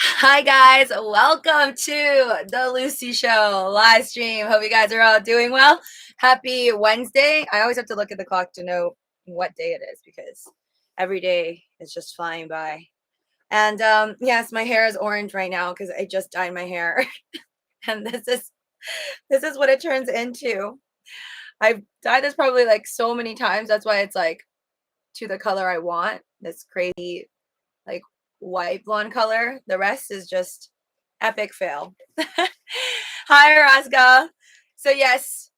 Hi guys, welcome to the Luci Show live stream. Hope you guys are all doing well. Happy Wednesday. I always have to look at the clock to know what day it is because every day is just flying by. And yes, my hair is orange right now because I just dyed my hair. And this is what it turns into. I've dyed this probably like so many times. That's why it's like to the color I want. This crazy like white blonde color. The rest is just epic fail. Hi, Raska. So yes,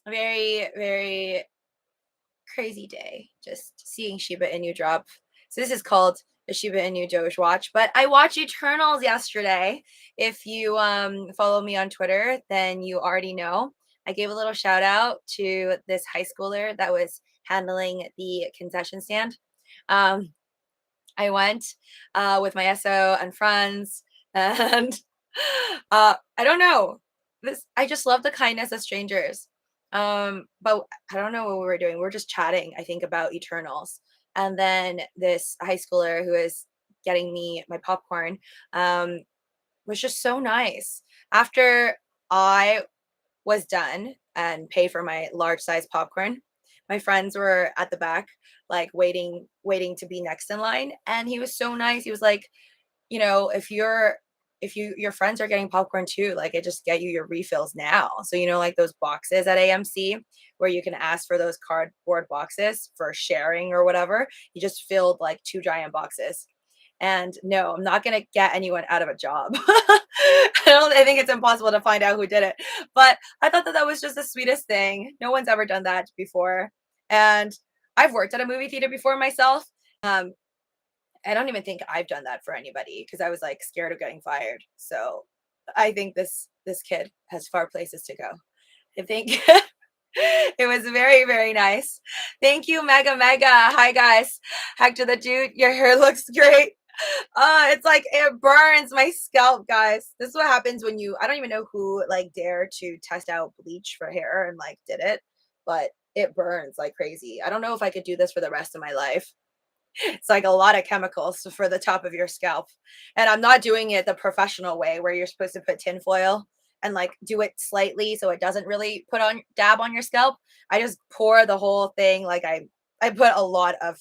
very, very crazy day. Just seeing Shiba Inu drop. So this is called the Shiba Inu Doge watch. But I watched Eternals yesterday. If you follow me on Twitter, then you already know. I gave a little shout out to this high schooler that was handling the concession stand. Um, I went with my SO and friends, and I don't know. I just love the kindness of strangers. But I don't know what we were doing. We were just chatting, I think, about Eternals. And then this high schooler who is getting me my popcorn um, was just so nice. After I was done and pay for my large size popcorn, my friends were at the back, like waiting to be next in line. And he was so nice. He was like, if your friends are getting popcorn too, like I just get you your refills now. So like those boxes at AMC where you can ask for those cardboard boxes for sharing or whatever. He just filled like two giant boxes. And no, I'm not gonna get anyone out of a job. I think it's impossible to find out who did it. But I thought that that was just the sweetest thing. No one's ever done that before. And I've worked at a movie theater before myself. Um, I don't even think I've done that for anybody because I was like scared of getting fired. So I think this kid has far places to go. I think it was very, very nice. Thank you, Mega Mega. Hi guys. Hector the dude, your hair looks great. It's like it burns my scalp, guys. This is what happens when I don't even know who like dared to test out bleach for hair and like did it, but it burns like crazy. I don't know if I could do this for the rest of my life. It's like a lot of chemicals for the top of your scalp. And I'm not doing it the professional way where you're supposed to put tinfoil and like do it slightly so it doesn't really dab on your scalp. I just pour the whole thing. Like I put a lot of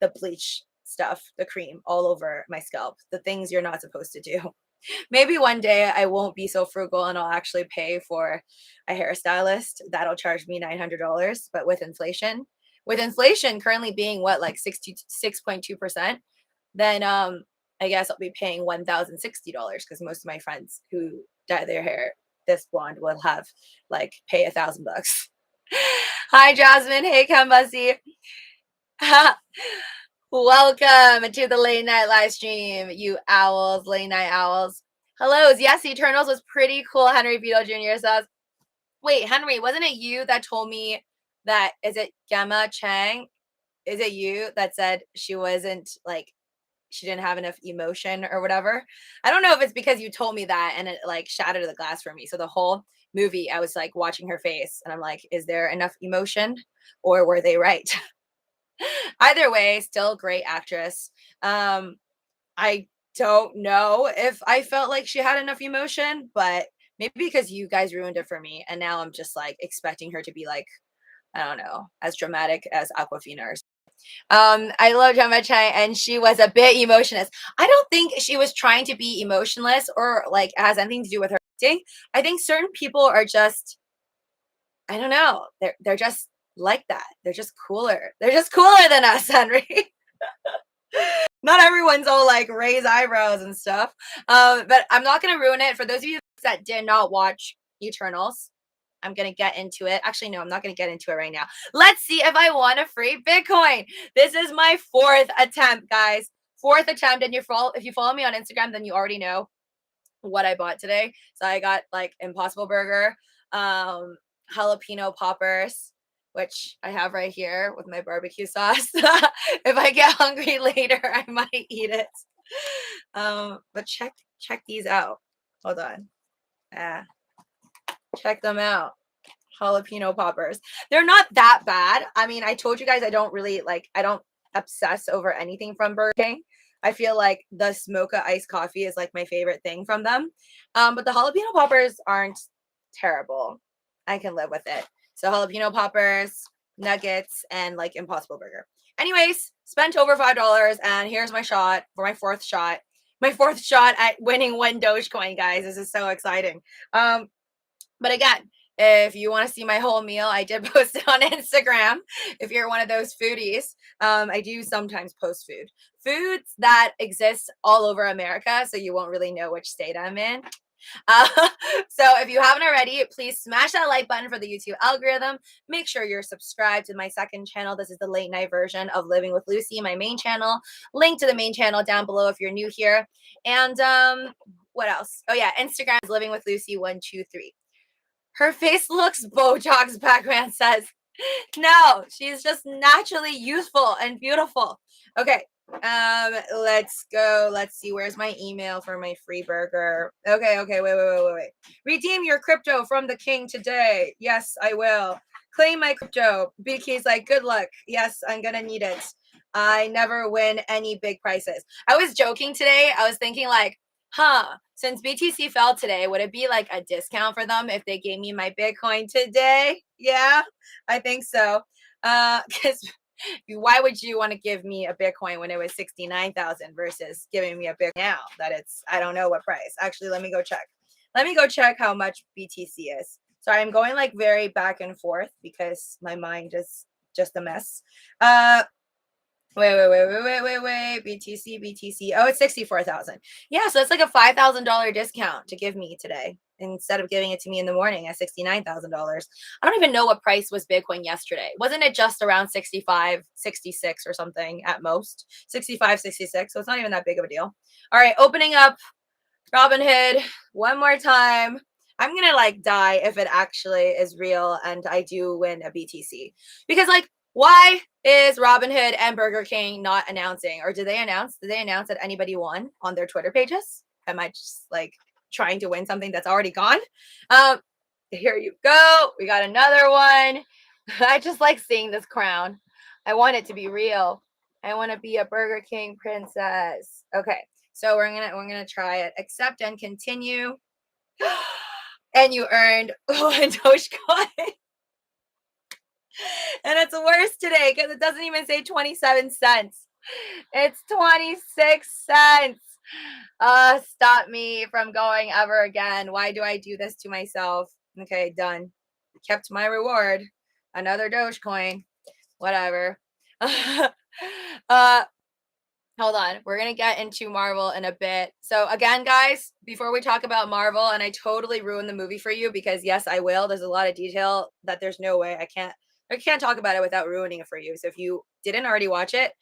the bleach stuff, the cream all over my scalp, the things you're not supposed to do. Maybe one day I won't be so frugal and I'll actually pay for a hairstylist that'll charge me $900. But with inflation currently being what, like 66.2%, then I guess I'll be paying $1,060 because most of my friends who dye their hair this blonde will have like pay $1,000. Hi Jasmine, hey Kambasi. Welcome to the late night live stream, you owls, late night owls. Hello, yes, Eternals was pretty cool. Henry Vito Jr. says, wait, Henry, wasn't it you that told me that, is it Gemma Chang? Is it you that said she wasn't like, she didn't have enough emotion or whatever? I don't know if it's because you told me that and it like shattered the glass for me. So the whole movie, I was like watching her face and I'm like, is there enough emotion or were they right? Either way, still great actress. I don't know if I felt like she had enough emotion, but maybe because you guys ruined it for me, and now I'm just like expecting her to be like, I don't know, as dramatic as Aquafina or I love Gemma Chang, and she was a bit emotionless. I don't think she was trying to be emotionless or like it has anything to do with her acting. I think certain people are just, I don't know, they're just like that. They're just cooler. They're just cooler than us, Henry. Not everyone's all like raise eyebrows and stuff. But I'm not gonna ruin it for those of you that did not watch Eternals. I'm gonna get into it. Actually, no, I'm not gonna get into it right now. Let's see if I want a free Bitcoin. This is my fourth attempt, guys. Fourth attempt, and if you follow me on Instagram, then you already know what I bought today. So I got like Impossible Burger, jalapeno poppers, which I have right here with my barbecue sauce. If I get hungry later, I might eat it. But check these out. Hold on. Check them out. Jalapeno poppers. They're not that bad. I mean, I told you guys I don't really like, I don't obsess over anything from Burger King. I feel like the mocha iced coffee is like my favorite thing from them. But the jalapeno poppers aren't terrible. I can live with it. So jalapeno poppers, nuggets, and like Impossible Burger. Anyways, spent over $5, and here's my shot for my fourth shot. My fourth shot at winning 1 Dogecoin, guys. This is so exciting. But again, if you want to see my whole meal, I did post it on Instagram. If you're one of those foodies, I do sometimes post foods that exist all over America, so you won't really know which state I'm in. Uh, so if you haven't already, please smash that like button for the YouTube algorithm. Make sure you're subscribed to my second channel. This is the late night version of Living with Lucy, my main channel. Link to the main channel down below if you're new here. And what else? Oh yeah, Instagram is Living with Lucy 123. Her face looks Botox, Pac-Man says. No, she's just naturally youthful and beautiful. Okay, let's go. Let's see, where's my email for my free burger? Okay, wait. Redeem your crypto from the king today. Yes, I will. Claim my crypto. BK's like, good luck. Yes, I'm gonna need it. I never win any big prices. I was joking today. I was thinking like, since BTC fell today, would it be like a discount for them if they gave me my Bitcoin today? Yeah, I think so. Because why would you want to give me a Bitcoin when it was 69,000 versus giving me a Bitcoin now that it's, I don't know what price. Actually, let me go check. Let me go check how much BTC is. Sorry, I'm going like very back and forth because my mind is just a mess. Wait. BTC. Oh, it's 64,000. Yeah, so it's like a $5,000 discount to give me today instead of giving it to me in the morning at $69,000. I don't even know what price was Bitcoin yesterday. Wasn't it just around 65, 66 or something at most? 65, 66. So it's not even that big of a deal. All right, opening up Robinhood one more time. I'm going to like die if it actually is real and I do win a BTC. Because like, why is Robinhood and Burger King not announcing? Or did they announce that anybody won on their Twitter pages? Am I just like trying to win something that's already gone? Here you go. We got another one. I just like seeing this crown. I want it to be real. I want to be a Burger King princess. Okay. So we're gonna try it. Accept and continue. And you earned 1 Dogecoin. And it's worse today because it doesn't even say 27 cents. It's 26 cents. Stop me from going ever again. Why do I do this to myself? Okay, done. Kept my reward. Another Dogecoin. Whatever. Hold on. We're going to get into Marvel in a bit. So again, guys, before we talk about Marvel, and I totally ruined the movie for you because yes, I will. There's a lot of detail that there's no way I can't talk about it without ruining it for you. So if you didn't already watch it,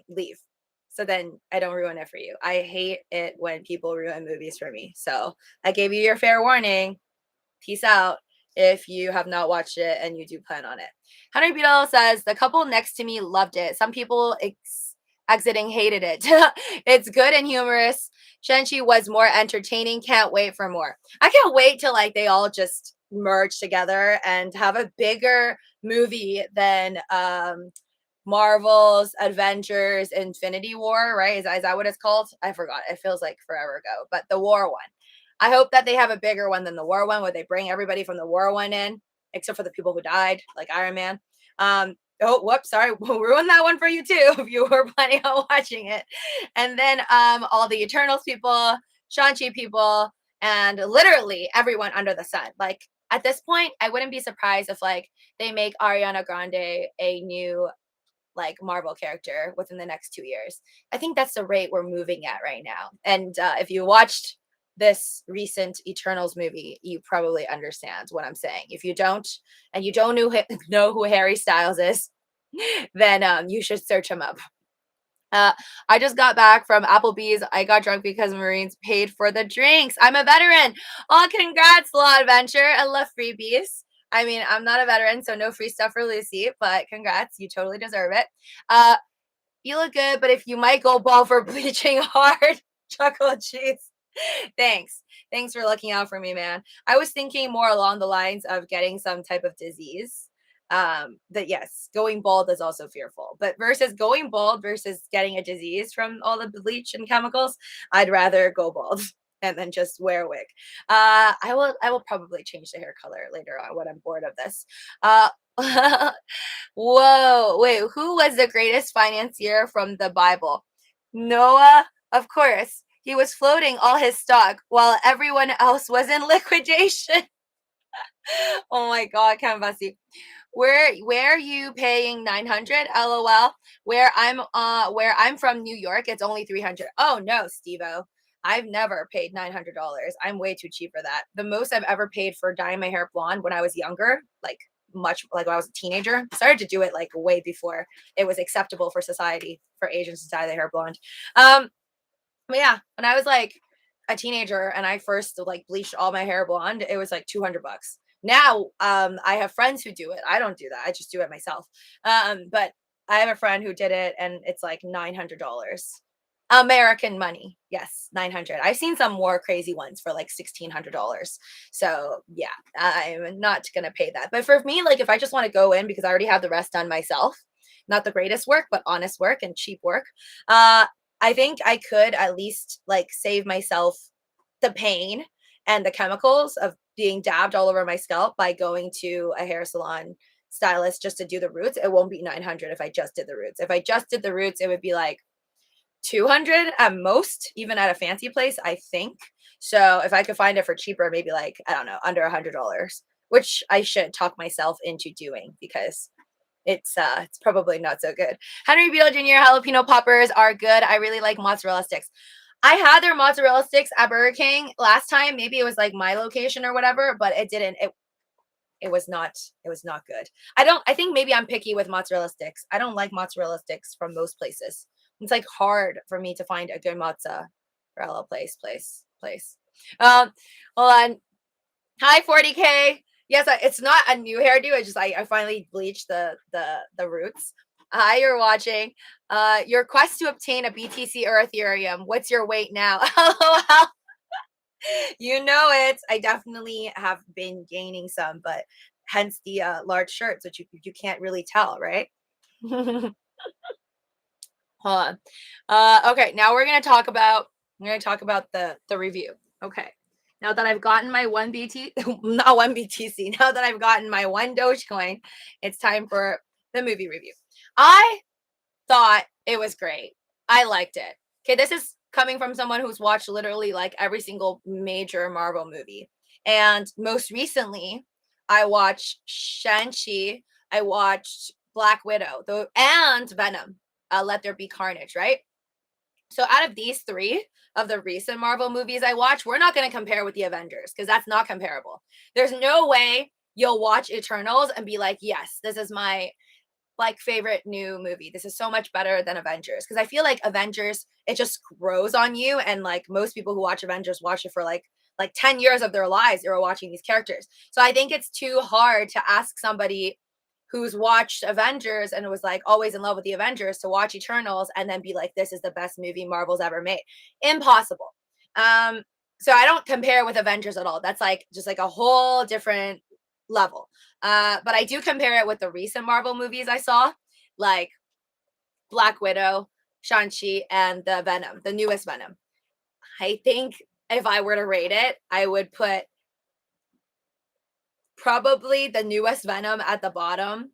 leave. So then I don't ruin it for you. I hate it when people ruin movies for me. So I gave you your fair warning. Peace out if you have not watched it and you do plan on it. Henry Beadle says, the couple next to me loved it. Some people exiting hated it. It's good and humorous. Shang-Chi was more entertaining. Can't wait for more. I can't wait till like they all just merge together and have a bigger movie than Marvel's Avengers Infinity War, right? Is that what it's called? I forgot. It feels like forever ago. But the War one. I hope that they have a bigger one than the War one where they bring everybody from the War one in, except for the people who died, like Iron Man. Oh, whoops, sorry. We'll ruin that one for you too if you were planning on watching it. And then all the Eternals people, Shang-Chi people, and literally everyone under the sun. Like at this point, I wouldn't be surprised if like they make Ariana Grande a new like Marvel character within the next 2 years. I think that's the rate we're moving at right now. And if you watched this recent Eternals movie, you probably understand what I'm saying. If you don't, and you don't know who Harry Styles is, then you should search him up. I just got back from Applebee's. I got drunk because Marines paid for the drinks. I'm a veteran. Oh, congrats, Law Adventure. I love freebies. I mean, I'm not a veteran, so no free stuff for Lucy, but congrats. You totally deserve it. You look good, but if you might go bald for bleaching hard, chuckle cheese. Thanks. Thanks for looking out for me, man. I was thinking more along the lines of getting some type of disease. That yes, going bald is also fearful, but versus going bald versus getting a disease from all the bleach and chemicals, I'd rather go bald and then just wear a wig. I will probably change the hair color later on when I'm bored of this. Uh, Whoa, wait, who was the greatest financier from the Bible? Noah, of course. He was floating all his stock while everyone else was in liquidation. Oh my God, Canvasi. Where are you paying 900? LOL. Where I'm from New York, it's only 300. Oh no, Stevo. I've never paid $900. I'm way too cheap for that. The most I've ever paid for dyeing my hair blonde when I was younger, like much like when I was a teenager, started to do it like way before it was acceptable for society for Asians to dye their hair blonde. But yeah, when I was like a teenager and I first like bleached all my hair blonde, it was like 200 bucks. Now, I have friends who do it. I don't do that. I just do it myself. But I have a friend who did it and it's like $900. American money. Yes, 900. I've seen some more crazy ones for like $1,600. So yeah, I'm not gonna pay that. But for me, like if I just want to go in because I already have the rest done myself, not the greatest work, but honest work and cheap work. I think I could at least like save myself the pain and the chemicals of being dabbed all over my scalp by going to a hair salon stylist just to do the roots. It won't be 900 if I just did the roots. If I just did the roots, it would be like 200 at most, even at a fancy place, I think. So if I could find it for cheaper, maybe like, I don't know, under $100, which I should talk myself into doing because it's probably not so good. Henry Beale Jr. jalapeno poppers are good. I really like mozzarella sticks. I had their mozzarella sticks at Burger King last time. Maybe it was like my location or whatever, but it didn't. It was not good. I think maybe I'm picky with mozzarella sticks. I don't like mozzarella sticks from most places. It's like hard for me to find a good mozzarella place. Um, hold on. Hi, 40K. Yes, it's not a new hairdo. I finally bleached the roots. Hi, you're watching. Your quest to obtain a BTC or Ethereum. What's your weight now? LOL. You know it. I definitely have been gaining some, but hence the large shirts, which you can't really tell, right? Hold on. Okay, now we're gonna talk about the review. Okay. Now that I've gotten my one BT, not one BTC, now that I've gotten my one Dogecoin, it's time for the movie review. I thought it was great. I liked it. Okay, this is coming from someone who's watched literally like every single major Marvel movie. And most recently, I watched Shang-Chi, I watched Black Widow, and Venom, Let There Be Carnage, right? So out of these three of the recent Marvel movies I watched, we're not going to compare with the Avengers because that's not comparable. There's no way you'll watch Eternals and be like, yes, this is my like favorite new movie. This is so much better than Avengers because I feel like Avengers it just grows on you and like most people who watch Avengers watch it for like 10 years of their lives they were watching these characters. So I think it's too hard to ask somebody who's watched Avengers and was like always in love with the Avengers to watch Eternals and then be like this is the best movie Marvel's ever made. Impossible. So I don't compare with Avengers at all. That's like just like a whole different level. But I do compare it with the recent Marvel movies I saw, like Black Widow, Shang-Chi, and the Venom, the newest Venom. I think if I were to rate it, I would put probably the newest Venom at the bottom,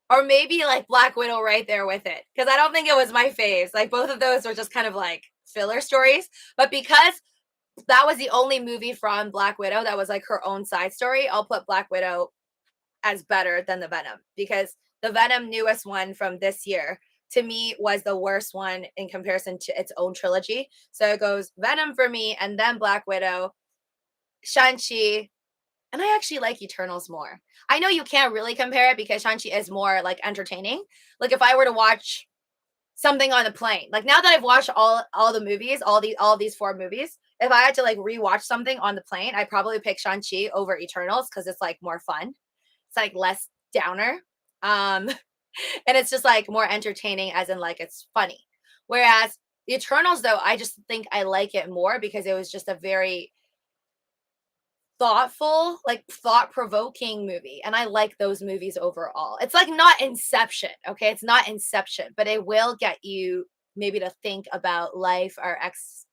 or maybe like Black Widow right there with it. Because I don't think it was my faves. Like both of those were just kind of like filler stories. But because that was the only movie from Black Widow that was like her own side story, I'll put Black Widow as better than the Venom because the Venom newest one from this year to me was the worst one in comparison to its own trilogy. So it goes Venom for me and then Black Widow, Shang-Chi, and I actually like Eternals more. I know you can't really compare it because Shang-Chi is more like entertaining. Like if I were to watch something on the plane, like now that I've watched all the movies, all these four movies, if I had to like rewatch something on the plane, I'd probably pick Shang-Chi over Eternals because it's like more fun. It's like less downer. Um, and it's just like more entertaining as in like it's funny. Whereas the Eternals though, I just think I like it more because it was just a very thoughtful, like thought-provoking movie. And I like those movies overall. It's like not Inception, okay? It's not Inception, but it will get you maybe to think about life, our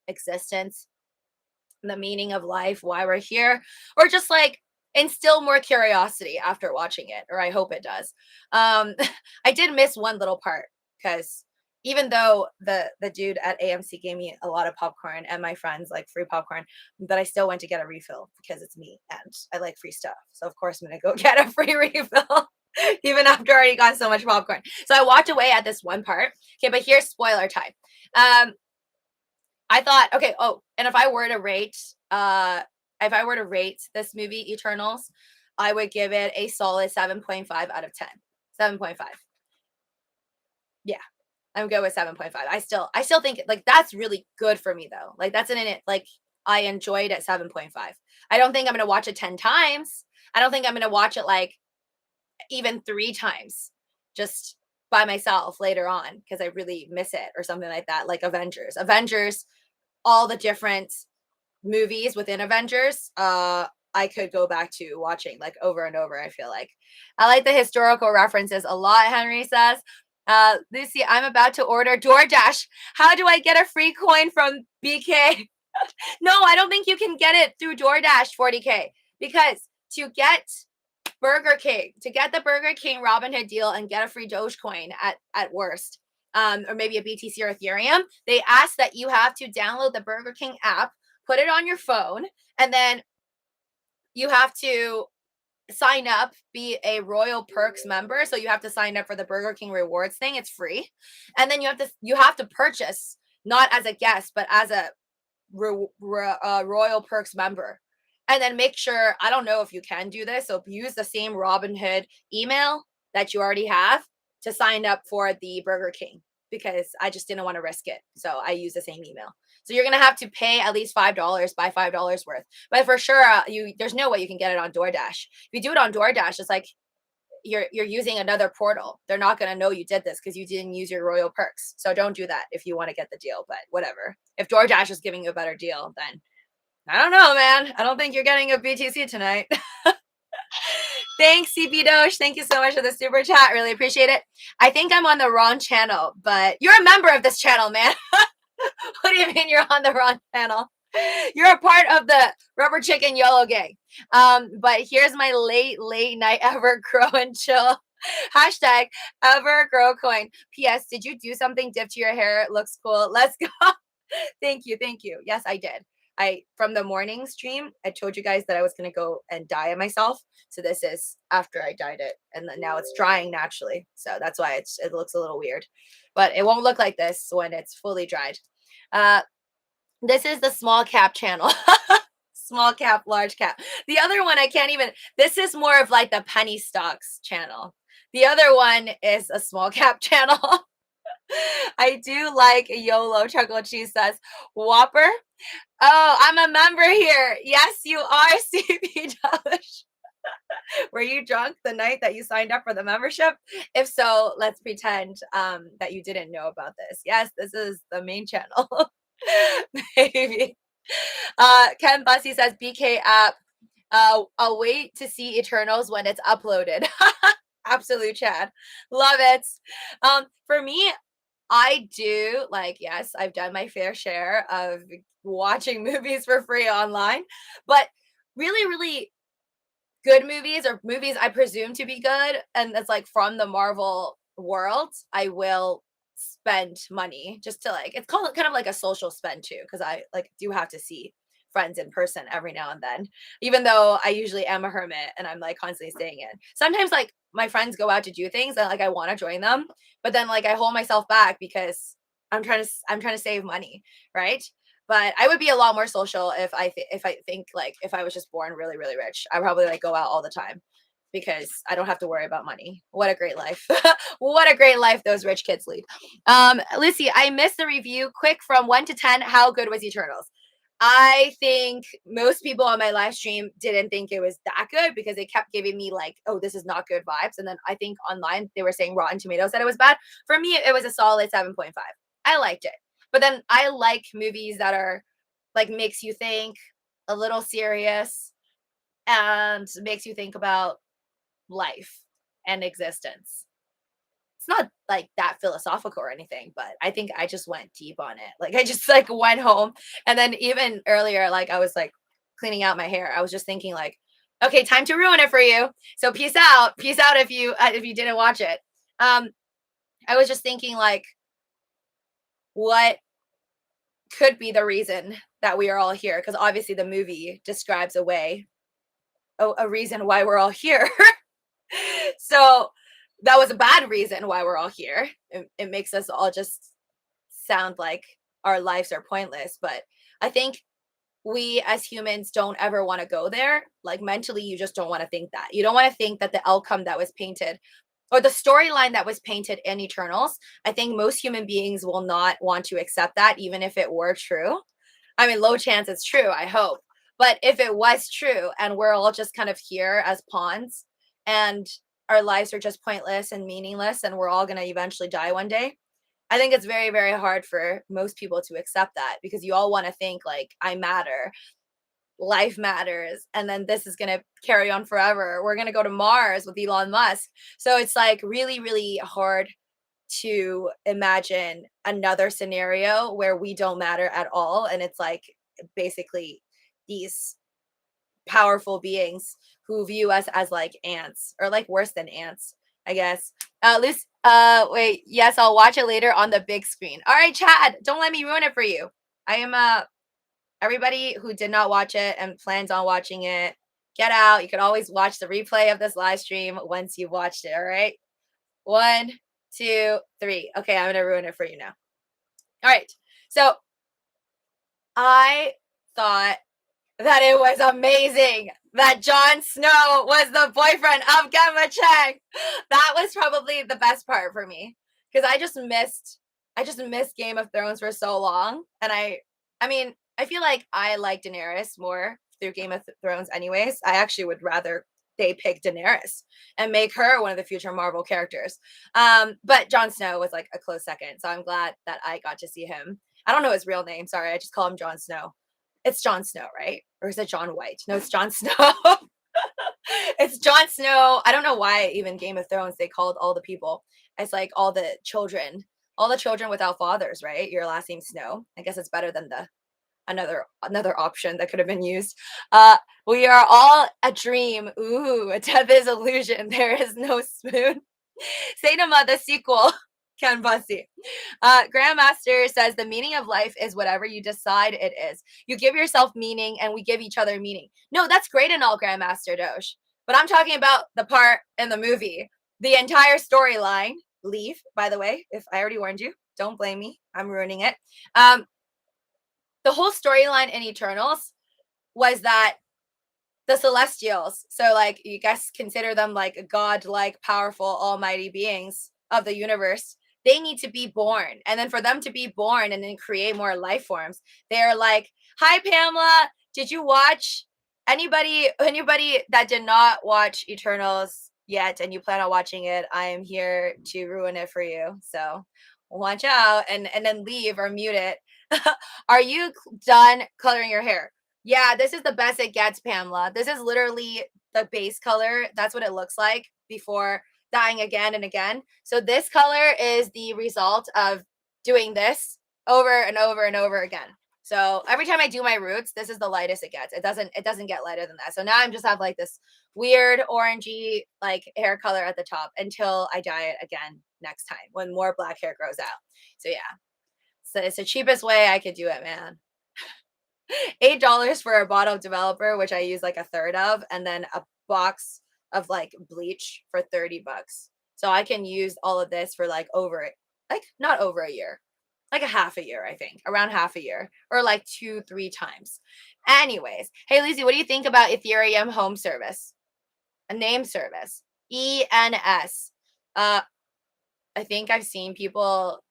existence, the meaning of life, why we're here, or just like instill more curiosity after watching it, or I hope it does. I did miss one little part because even though the dude at AMC gave me a lot of popcorn and my friends like free popcorn, but I still went to get a refill because it's me and I like free stuff. So of course I'm gonna go get a free refill. Even after I already got so much popcorn. So I walked away at this one part. Okay, but here's spoiler time. I thought, okay, oh, and if I were to rate this movie, Eternals, I would give it a solid 7.5 out of 10. 7.5. Yeah, I'm good with 7.5. I still think like that's really good for me though. Like that's in it, like I enjoyed at 7.5. I don't think I'm gonna watch it 10 times. I don't think I'm gonna watch it like even 3 times just by myself later on because I really miss it or something like that. Like Avengers, all the different movies within Avengers, I could go back to watching like over and over. I feel like I like the historical references a lot. Henry says, Lucy, I'm about to order DoorDash. How do I get a free coin from BK? No, I don't think you can get it through DoorDash 40K because to get the Burger King Robinhood deal and get a free Dogecoin at worst, or maybe a BTC or Ethereum, they ask that you have to download the Burger King app, put it on your phone, and then you have to sign up, be a Royal Perks member. So you have to sign up for the Burger King rewards thing. It's free. And then you have to purchase not as a guest, but as a Royal Perks member. And then make sure, I don't know if you can do this, so use the same Robinhood email that you already have to sign up for the Burger King because I just didn't want to risk it. So I use the same email. So you're going to have to pay at least $5, buy $5 worth. But for sure, there's no way you can get it on DoorDash. If you do it on DoorDash, it's like you're using another portal. They're not going to know you did this because you didn't use your Royal Perks. So don't do that if you want to get the deal, but whatever. If DoorDash is giving you a better deal, then I don't know, man. I don't think you're getting a BTC tonight. Thanks, CP Doge. Thank you so much for the super chat. Really appreciate it. I think I'm on the wrong channel, but you're a member of this channel, man. What do you mean you're on the wrong channel? You're a part of the Rubber Chicken YOLO gang. But here's my late night ever grow and chill. Hashtag ever grow coin. P.S. Did you do something dip to your hair? It looks cool. Let's go. Thank you. Yes, I did. From the morning stream, I told you guys that I was going to go and dye it myself. So this is after I dyed it. And then now it's drying naturally. So that's why it looks a little weird. But it won't look like this when it's fully dried. This is the small cap channel. Small cap, large cap. The other one, I can't even. This is more of like the penny stocks channel. The other one is a small cap channel. I do like YOLO. Chuckle Cheese says, Whopper. Oh, I'm a member here. Yes, you are, CP Doge. Were you drunk the night that you signed up for the membership? If so, let's pretend that you didn't know about this. Yes, this is the main channel. Maybe. Ken Bussy says, BK app. I'll wait to see Eternals when it's uploaded. Absolute Chad. Love it. For me, I do yes, I've done my fair share of watching movies for free online, but really, really good movies or movies I presume to be good, and that's like from the Marvel world, I will spend money just to it's called kind of like a social spend too, because I do have to see friends in person every now and then, even though I usually am a hermit and I'm constantly staying in. Sometimes my friends go out to do things and I want to join them, but then I hold myself back because I'm trying to save money, right? But I would be a lot more social if I was just born really, really rich. I probably go out all the time because I don't have to worry about money. What a great life. What a great life those rich kids lead. Lucy, I missed the review. Quick, from 1 to 10, how good was Eternals? I think most people on my live stream didn't think it was that good because they kept giving me oh, this is not good vibes. And then I think online they were saying Rotten Tomatoes said it was bad. For me, it was a solid 7.5. I liked it. But then I like movies that are makes you think, a little serious, and makes you think about life and existence. It's not like that philosophical or anything, but I think I just went deep on it. Like I just like went home, and then even earlier, like I was like cleaning out my hair. I was just thinking like, okay, time to ruin it for you. So peace out. Peace out if you didn't watch it. Um I was just thinking like what could be the reason that we are all here, because obviously the movie describes a way, a reason why we're all here. So that was a bad reason why we're all here. It makes us all just sound like our lives are pointless. But I think we as humans don't ever want to go there. Like mentally, you just don't want to think that. You don't want to think that the outcome that was painted or the storyline that was painted in Eternals, I think most human beings will not want to accept that, even if it were true. I mean, low chance it's true, I hope. But if it was true and we're all just kind of here as pawns and our lives are just pointless and meaningless and we're all going to eventually die one day, I think it's very, very hard for most people to accept that, because you all want to think like, I matter, life matters, and then this is going to carry on forever. We're going to go to Mars with Elon Musk. So it's like really, really hard to imagine another scenario where we don't matter at all. And it's like basically these powerful beings who view us as like ants, or like worse than ants, I guess. Lucy, wait, yes, I'll watch it later on the big screen. All right, Chad, don't let me ruin it for you. I am everybody who did not watch it and plans on watching it, get out. You can always watch the replay of this live stream once you've watched it. All right. 1, 2, 3. Okay, I'm gonna ruin it for you now. All right. So I thought that it was amazing that Jon Snow was the boyfriend of Gemma Chang. That was probably the best part for me, because I just missed Game of Thrones for so long. And I mean, I feel like I like Daenerys more through Game of Thrones anyways. I actually would rather they pick Daenerys and make her one of the future Marvel characters. But Jon Snow was like a close second. So I'm glad that I got to see him. I don't know his real name. Sorry. I just call him Jon Snow. It's Jon Snow, right? Or is it John White? No, it's Jon Snow. It's Jon Snow. I don't know why even Game of Thrones they called all the people. It's like all the children without fathers, right? Your last name Snow. I guess it's better than the another option that could have been used. We are all a dream. Ooh, a death is illusion. There is no spoon. Saitama, the sequel. Ken Bussy. Grandmaster says the meaning of life is whatever you decide it is. You give yourself meaning and we give each other meaning. No, that's great and all, Grandmaster Doge. But I'm talking about the part in the movie. The entire storyline. Leave, by the way, if I already warned you. Don't blame me. I'm ruining it. The whole storyline in Eternals was that the Celestials, so like you guys consider them like god-like, powerful, almighty beings of the universe, they need to be born. And then for them to be born and then create more life forms, they're like, hi, Pamela, did you watch? Anybody that did not watch Eternals yet and you plan on watching it, I am here to ruin it for you. So watch out and then leave or mute it. Are you done coloring your hair? Yeah, this is the best it gets, Pamela. This is literally the base color. That's what it looks like before dyeing again and again. So this color is the result of doing this over and over and over again. So every time I do my roots, this is the lightest it gets. It doesn't get lighter than that. So now I'm just have like this weird orangey like hair color at the top until I dye it again next time when more black hair grows out. So yeah. So it's the cheapest way I could do it, man. $8 for a bottle developer, which I use like a third of, and then a box of like bleach for $30. So I can use all of this for like not over a year, like a half a year, I think, around half a year, or like 2-3 times. Anyways, hey Lucy, what do you think about Ethereum home service? A name service, ENS. I think I've seen people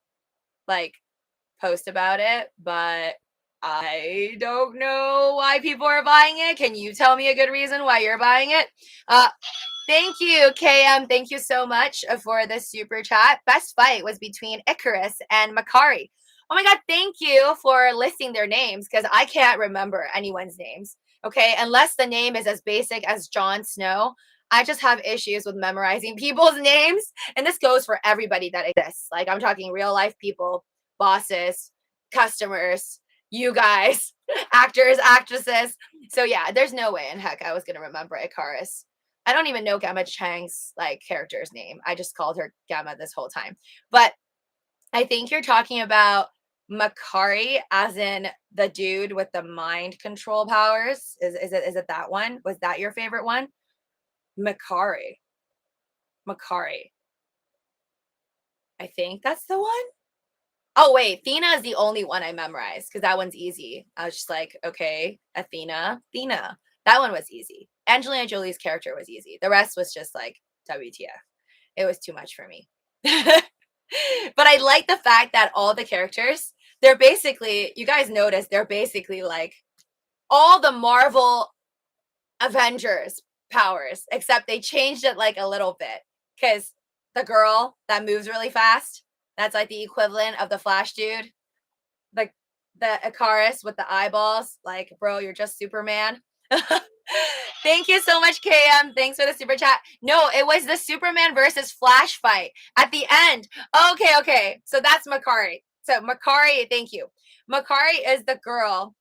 like post about it, but I don't know why people are buying it. Can you tell me a good reason why you're buying it? Thank you, KM. Thank you so much for this super chat. Best fight was between Icarus and Makari. Oh my God, thank you for listing their names because I can't remember anyone's names. Okay, unless the name is as basic as Jon Snow. I just have issues with memorizing people's names. And this goes for everybody that exists. Like, I'm talking real life people, bosses, customers, you guys, actors, actresses. So yeah, there's no way in heck I was gonna remember Icarus. I don't even know Gamma Chang's like character's name. I just called her Gamma this whole time. But I think you're talking about Makari, as in the dude with the mind control powers. Is it that one? Was that your favorite one? Makari. Makari. I think that's the one. Oh wait, Athena is the only one I memorized because that one's easy. I was just like, okay, Athena. That one was easy. Angelina Jolie's character was easy. The rest was just like WTF. It was too much for me. But I like the fact that all the characters, they're basically, you guys notice, they're basically like all the Marvel Avengers powers, except they changed it like a little bit. Because the girl that moves really fast, that's like the equivalent of the Flash dude. Like the Icarus with the eyeballs. Like, bro, you're just Superman. Thank you so much, KM. Thanks for the super chat. No, it was the Superman versus Flash fight at the end. Okay. So that's Makari. So Makari, thank you. Makari is the girl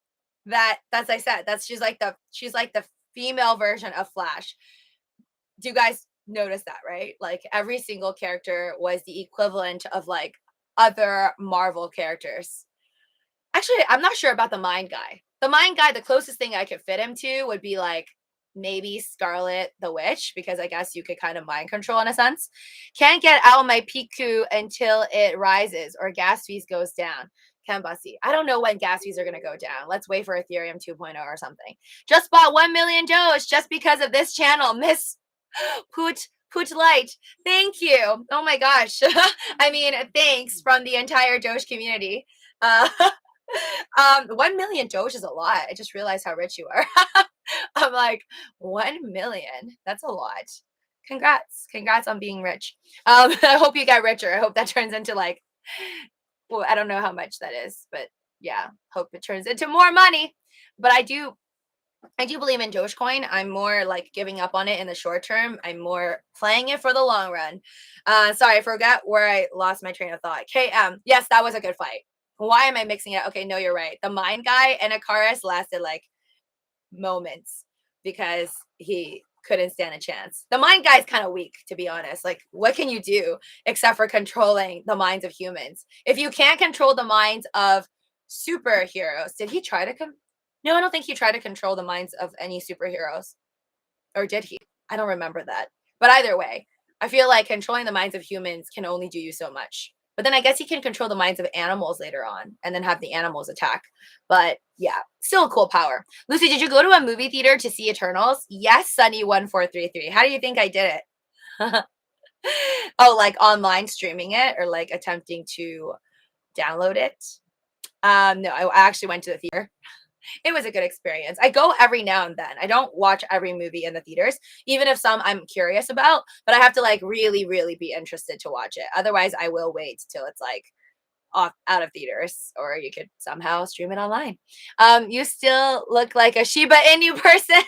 that, as I said, she's like the female version of Flash. Do you guys notice that, right? Like every single character was the equivalent of like other Marvel characters. Actually, I'm not sure about the mind guy. The mind guy, the closest thing I could fit him to would be like maybe Scarlet the Witch, because I guess you could kind of mind control in a sense. Can't get out my Piku until it rises or gas fees goes down. Canbasi. I don't know when gas fees are going to go down. Let's wait for Ethereum 2.0 or something. Just bought 1 million Doge just because of this channel. Miss Poot Light. Thank you. Oh my gosh. I mean, thanks from the entire Doge community. 1 million Doge is a lot. I just realized how rich you are. I'm like, 1 million. That's a lot. Congrats on being rich. I hope you get richer. I hope that turns into like, well, I don't know how much that is, but yeah, hope it turns into more money. But I do believe in Dogecoin. I'm more like giving up on it in the short term. I'm more playing it for the long run. Sorry, I forgot where I lost my train of thought. KM. Yes, that was a good fight. Why am I mixing it? Okay, no, you're right. The mind guy and Icarus lasted like moments because he couldn't stand a chance. The mind guy is kind of weak, to be honest. Like, what can you do except for controlling the minds of humans? If you can't control the minds of superheroes, did he try to No, I don't think he tried to control the minds of any superheroes. Or did he? I don't remember that. But either way, I feel like controlling the minds of humans can only do you so much. But then I guess he can control the minds of animals later on and then have the animals attack. But yeah, still a cool power. Lucy, did you go to a movie theater to see Eternals? Yes, Sunny1433. How do you think I did it? Oh, like online streaming it or like attempting to download it? No, I actually went to the theater. It was a good experience. I go every now and then. I don't watch every movie in the theaters, even if some I'm curious about, but I have to like really, really be interested to watch it. Otherwise, I will wait till it's like off out of theaters, or you could somehow stream it online. You still look like a Shiba Inu person.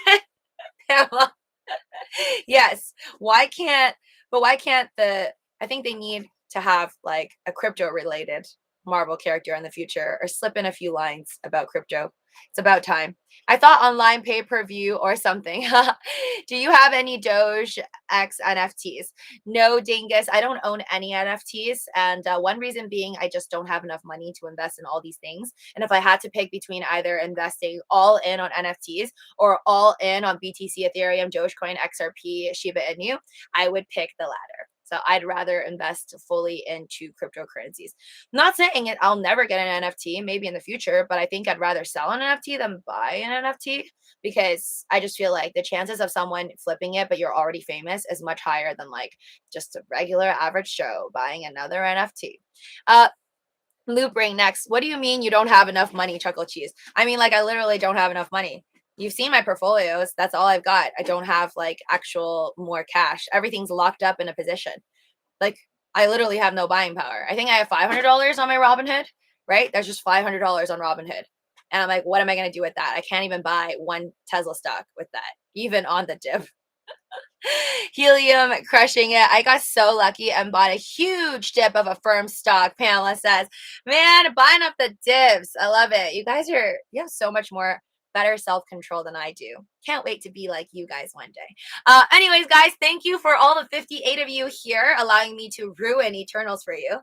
Yes. Why can't I think they need to have like a crypto related Marvel character in the future or slip in a few lines about crypto. It's about time. I thought online pay-per-view or something. Do you have any Doge X NFTs? No, dingus. I don't own any NFTs. And one reason being, I just don't have enough money to invest in all these things. And if I had to pick between either investing all in on NFTs or all in on BTC, Ethereum, Dogecoin, XRP, Shiba Inu, I would pick the latter. So I'd rather invest fully into cryptocurrencies. Not saying it, I'll never get an NFT, maybe in the future, but I think I'd rather sell an NFT than buy an NFT because I just feel like the chances of someone flipping it, but you're already famous, is much higher than like just a regular average Joe buying another NFT. Loop Ring next. What do you mean you don't have enough money, Chuckle Cheese? I mean, like, I literally don't have enough money. You've seen my portfolios. That's all I've got. I don't have like actual more cash. Everything's locked up in a position. Like, I literally have no buying power. I think I have $500 on my Robinhood, right? There's just $500 on Robinhood. And I'm like, what am I going to do with that? I can't even buy one Tesla stock with that, even on the dip. Helium crushing it. I got so lucky and bought a huge dip of a firm stock. Pamela says, man, buying up the dips. I love it. You guys you have so much more better self-control than I do. Can't wait to be like you guys one day. Anyways, guys, thank you for all the 58 of you here, allowing me to ruin Eternals for you.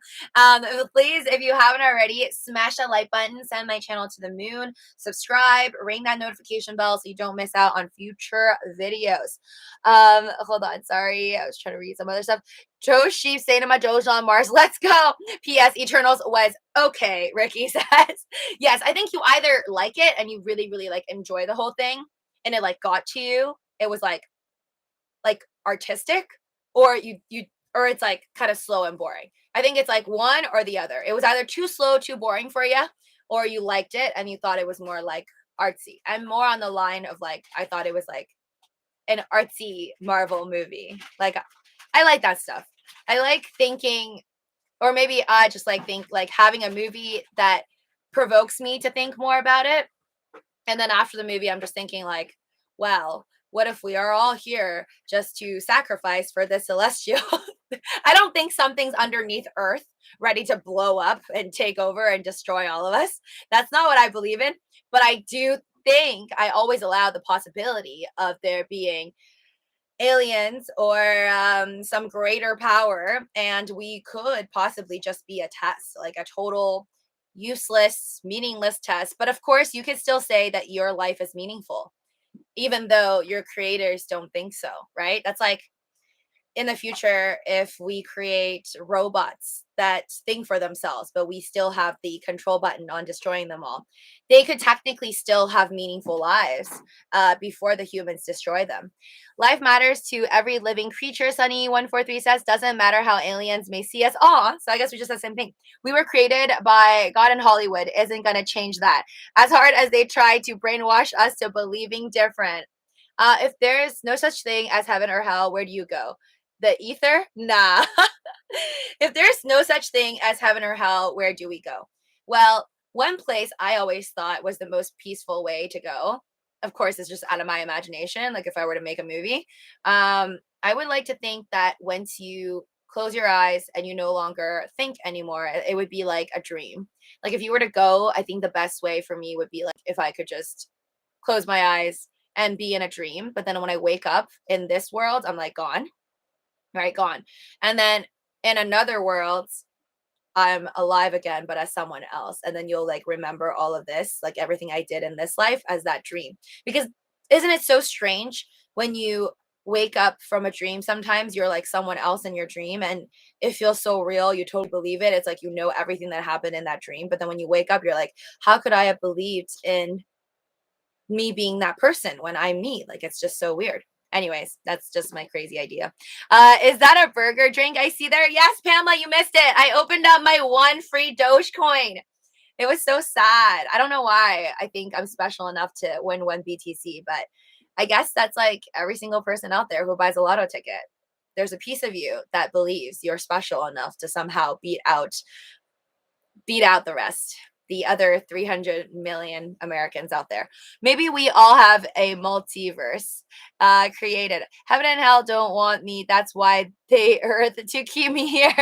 Please, if you haven't already, smash that like button, send my channel to the moon, subscribe, ring that notification bell so you don't miss out on future videos. Hold on, sorry, I was trying to read some other stuff. Joe Sheep saying to my Doge on Mars, let's go. P.S. Eternals was okay, Ricky says. Yes, I think you either like it and you really, really like enjoy the whole thing and it like got to you. It was like artistic, or or it's like kind of slow and boring. I think it's like one or the other. It was either too slow, too boring for you, or you liked it and you thought it was more like artsy. And more on the line of like, I thought it was like an artsy Marvel movie. Like, I like that stuff. I like thinking, or maybe I just like think like having a movie that provokes me to think more about it. And then after the movie, I'm just thinking like, well, what if we are all here just to sacrifice for the celestial? I don't think something's underneath Earth ready to blow up and take over and destroy all of us. That's not what I believe in. But I do think I always allow the possibility of there being aliens or some greater power, and we could possibly just be a test, like a total useless, meaningless test. But of course, you could still say that your life is meaningful, even though your creators don't think so, right? That's like in the future, if we create robots that think for themselves, but we still have the control button on destroying them all, they could technically still have meaningful lives before the humans destroy them. Life matters to every living creature, Sunny143 says. Doesn't matter how aliens may see us. Aw, so I guess we just said the same thing. We were created by God in Hollywood. Isn't going to change that. As hard as they try to brainwash us to believing different. If there's no such thing as heaven or hell, where do you go? The ether? Nah. If there's no such thing as heaven or hell, where do we go? Well, one place I always thought was the most peaceful way to go, of course, it's just out of my imagination. Like if I were to make a movie, I would like to think that once you close your eyes and you no longer think anymore, it would be like a dream. Like if you were to go, I think the best way for me would be like if I could just close my eyes and be in a dream. But then when I wake up in this world, I'm like gone. Right, gone. And then in another world, I'm alive again, but as someone else. And then you'll like remember all of this, like everything I did in this life as that dream. Because isn't it so strange when you wake up from a dream? Sometimes you're like someone else in your dream and it feels so real. You totally believe it. It's like you know everything that happened in that dream. But then when you wake up, you're like, how could I have believed in me being that person when I'm me? Like it's just so weird. Anyways, that's just my crazy idea. Is that a burger drink I see there? Yes, Pamela, you missed it. I opened up my one free Dogecoin. It was so sad. I don't know why I think I'm special enough to win one BTC, but I guess that's like every single person out there who buys a lotto ticket. There's a piece of you that believes you're special enough to somehow beat out the rest, the other 300 million Americans out there. Maybe we all have a multiverse created. Heaven and hell don't want me. That's why they earth to keep me here.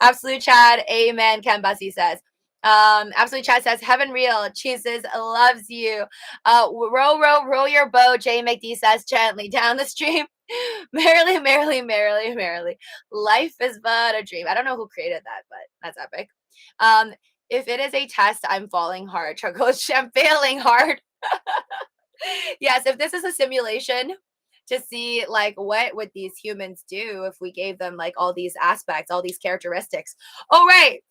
Absolute Chad, amen. Ken Bussy says. Absolute Chad says, heaven real. Jesus loves you. Row your boat. Jay McD says, gently down the stream. Merrily, merrily, merrily, merrily. Life is but a dream. I don't know who created that, but that's epic. If it is a test, I'm falling hard. Coach, I'm failing hard. Yes, if this is a simulation to see like what would these humans do if we gave them like all these aspects, all these characteristics. Oh, right.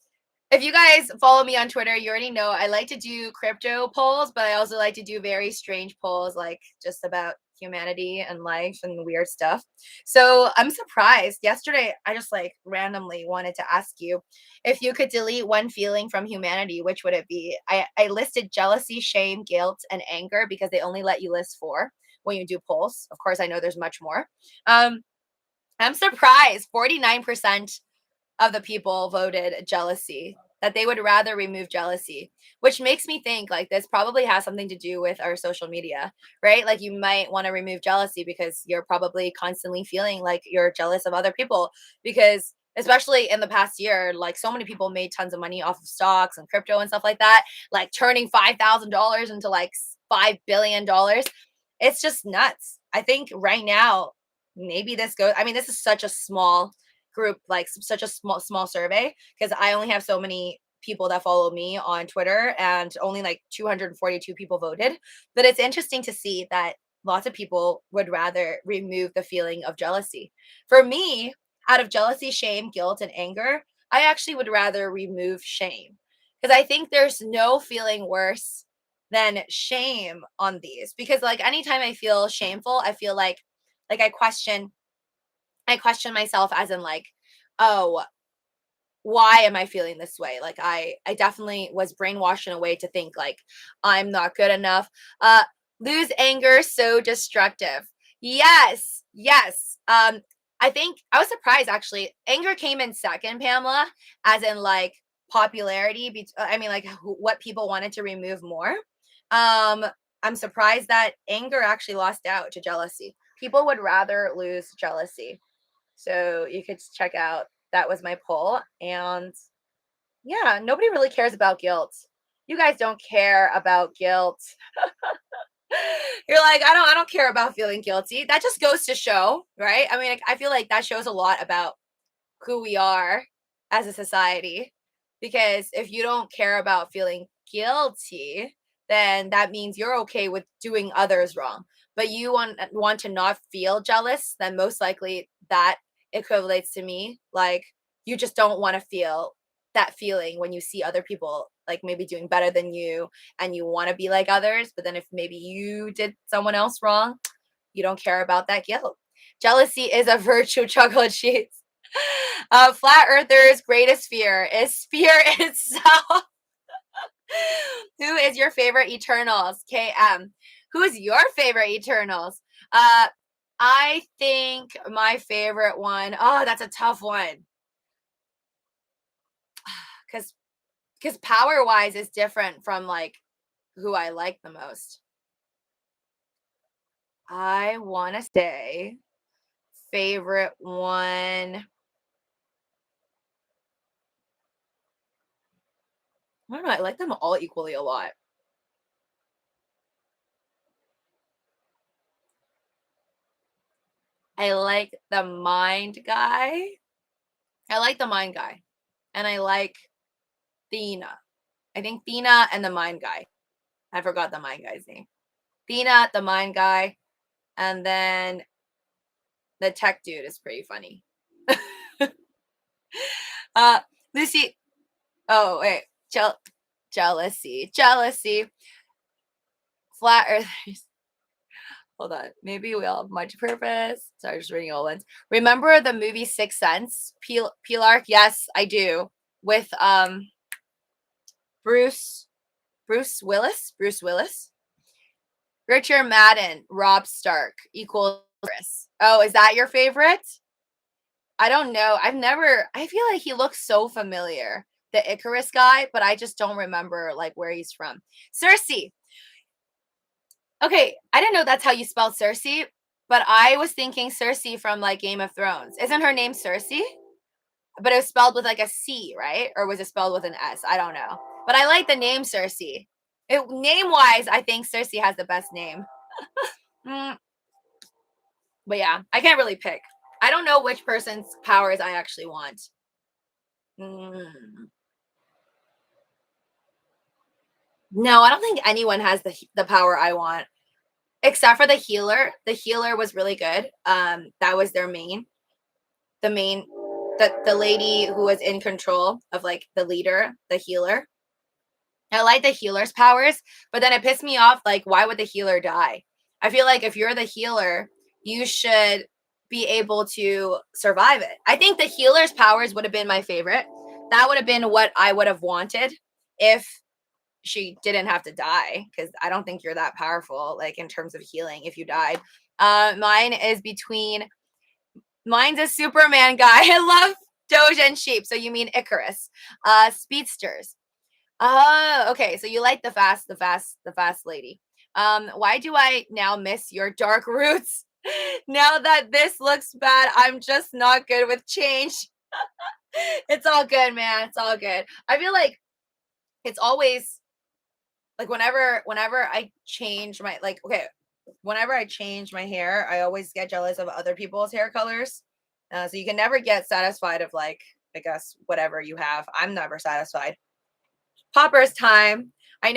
If you guys follow me on Twitter, you already know I like to do crypto polls, but I also like to do very strange polls, like just about humanity and life and weird stuff. So I'm surprised. Yesterday, I just like randomly wanted to ask you if you could delete one feeling from humanity, which would it be? I listed jealousy, shame, guilt, and anger because they only let you list 4 when you do polls. Of course, I know there's much more. I'm surprised 49% of the people voted jealousy. that they would rather remove jealousy, which makes me think like this probably has something to do with our social media, right? Like you might want to remove jealousy because you're probably constantly feeling like you're jealous of other people, because especially in the past year, like so many people made tons of money off of stocks and crypto and stuff like that, like turning $5,000 into like $5 billion. It's just nuts. I think right now, maybe this goes, I mean, this is such a small group, like such a small survey, because I only have so many people that follow me on Twitter and only like 242 people voted. But it's interesting to see that lots of people would rather remove the feeling of jealousy. For me, out of jealousy, shame, guilt, and anger, I actually would rather remove shame, because I think there's no feeling worse than shame on these, because like anytime I feel shameful, I feel like I question myself, as in like, oh, why am I feeling this way? Like I definitely was brainwashed in a way to think like I'm not good enough. Uh Lose anger so destructive. Yes. Yes. I think I was surprised actually. Anger came in second, Pamela, as in like popularity. I mean, like what people wanted to remove more. Um, I'm surprised that anger actually lost out to jealousy. People would rather lose jealousy. So you could check out, that was my poll. And yeah, nobody really cares about guilt. You guys don't care about guilt. You're like, I don't care about feeling guilty. That just goes to show, right? I mean, like, I feel like that shows a lot about who we are as a society. Because if you don't care about feeling guilty, then that means you're okay with doing others wrong. But you want to not feel jealous, then most likely that equates to me like you just don't want to feel that feeling when you see other people like maybe doing better than you, and you want to be like others, but then if maybe you did someone else wrong, you don't care about that guilt. Jealousy is a virtue, chocolate sheets. Flat earthers' greatest fear is fear itself. Who is your favorite Eternals? KM. Who's your favorite Eternals? I think my favorite one, oh, that's a tough one. Because power wise is different from like who I like the most. I want to say favorite one. I don't know. I like them all equally a lot. I like the mind guy. I like the mind guy. And I like Thena. I think Thena and the mind guy. I forgot the mind guy's name. Thena, the mind guy, and then the tech dude is pretty funny. uh Lucy. Oh wait. Jealousy. Flat earthers. Hold on. Maybe we all have much purpose. Sorry, just reading all ones. Remember the movie Sixth Sense? Pilark? Yes, I do. With Bruce Willis. Richard Madden, Rob Stark equals Chris. Oh, is that your favorite? I don't know. I feel like he looks so familiar. The Icarus guy, but I just don't remember like where he's from. Cersei. Okay, I didn't know that's how you spell Cersei, but I was thinking Cersei from like Game of Thrones. Isn't her name Cersei? But it was spelled with like a C, right? Or was it spelled with an S? I don't know. But I like the name Cersei. Name wise, I think Cersei has the best name. But yeah, I can't really pick. I don't know which person's powers I actually want. No, I don't think anyone has the power I want, except for the healer. The healer was really good. That was their main. The lady who was in control of like the leader, the healer. I like the healer's powers, but then it pissed me off. Like, why would the healer die? I feel like if you're the healer, you should be able to survive it. I think the healer's powers would have been my favorite. That would have been what I would have wanted if she didn't have to die, because I don't think you're that powerful, like in terms of healing if you died. Mine's a Superman guy. Doge and sheep. So you mean Icarus. Speedsters. Oh, okay. So you like the fast lady. Why do I now miss your dark roots? Now that this looks bad, I'm just not good with change. It's all good, man. It's all good. I feel like it's always like whenever I change my like okay, whenever I change my hair, I always get jealous of other people's hair colors. So you can never get satisfied of like I guess whatever you have. I'm never satisfied. Poppers time. I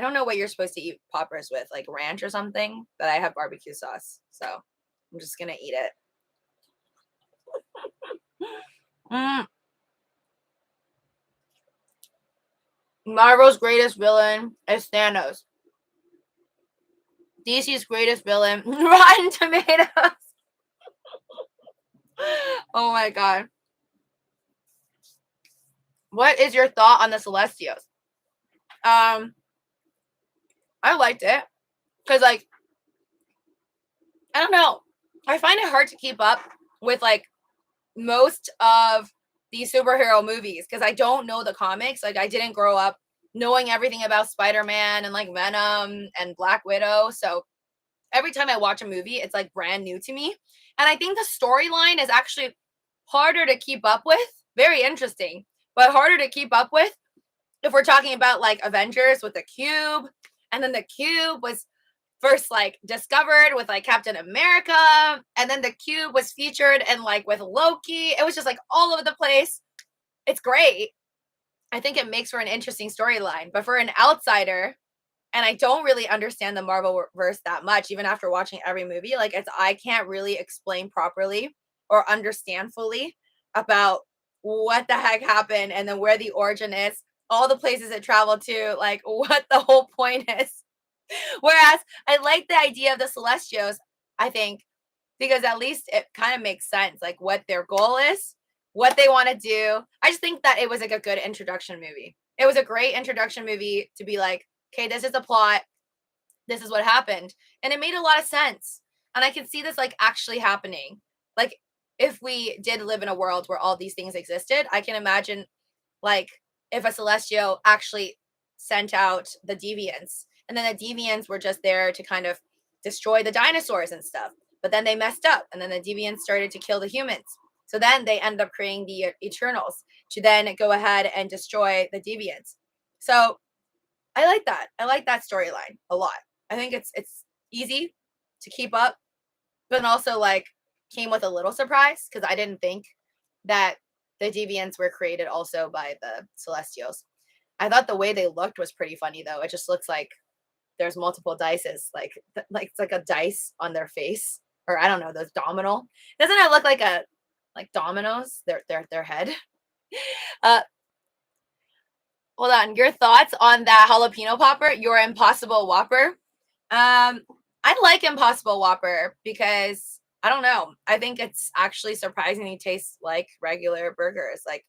don't know what you're supposed to eat poppers with, like ranch or something, but I have barbecue sauce. So I'm just gonna eat it. Mm. Marvel's greatest villain is Thanos. DC's greatest villain, Rotten Tomatoes. Oh my god. What is your thought on the Celestials? I liked it because like I don't know. I find it hard to keep up with like most of these superhero movies because I don't know the comics. Like I didn't grow up knowing everything about Spider-Man and like Venom and Black Widow. So every time I watch a movie, it's like brand new to me. And I think the storyline is actually harder to keep up with. Very interesting, but harder to keep up with if we're talking about like Avengers with the cube. And then the cube was first like discovered with like Captain America, and then the cube was featured and like with Loki. It was just like all over the place. It's great. I think it makes for an interesting storyline, but for an outsider, and I don't really understand the Marvel verse that much, even after watching every movie, like I can't really explain properly or understand fully about what the heck happened and then where the origin is, all the places it traveled to, like what the whole point is. Whereas I like the idea of the Celestials, I think, because at least it kind of makes sense, like what their goal is, what they want to do. I just think that it was like a good introduction movie. It was a great introduction movie to be like, okay, this is the plot, this is what happened. And it made a lot of sense. And I can see this like actually happening. Like if we did live in a world where all these things existed, I can imagine like if a celestial actually sent out the deviants and then the deviants were just there to kind of destroy the dinosaurs and stuff, but then they messed up and then the deviants started to kill the humans, so then they end up creating the eternals to then go ahead and destroy the deviants. So I like that storyline a lot. I think it's easy to keep up, but also like came with a little surprise because I didn't think that the deviants were created also by the celestials. I thought the way they looked was pretty funny though. It just looks like there's multiple dices, like it's like a dice on their face, or I don't know, those domino. Doesn't it look like a like dominoes? Their head. Uh, hold on. Your thoughts on that jalapeno popper? Your Impossible Whopper. I like Impossible Whopper because I don't know. I think it's actually surprisingly tastes like regular burgers, like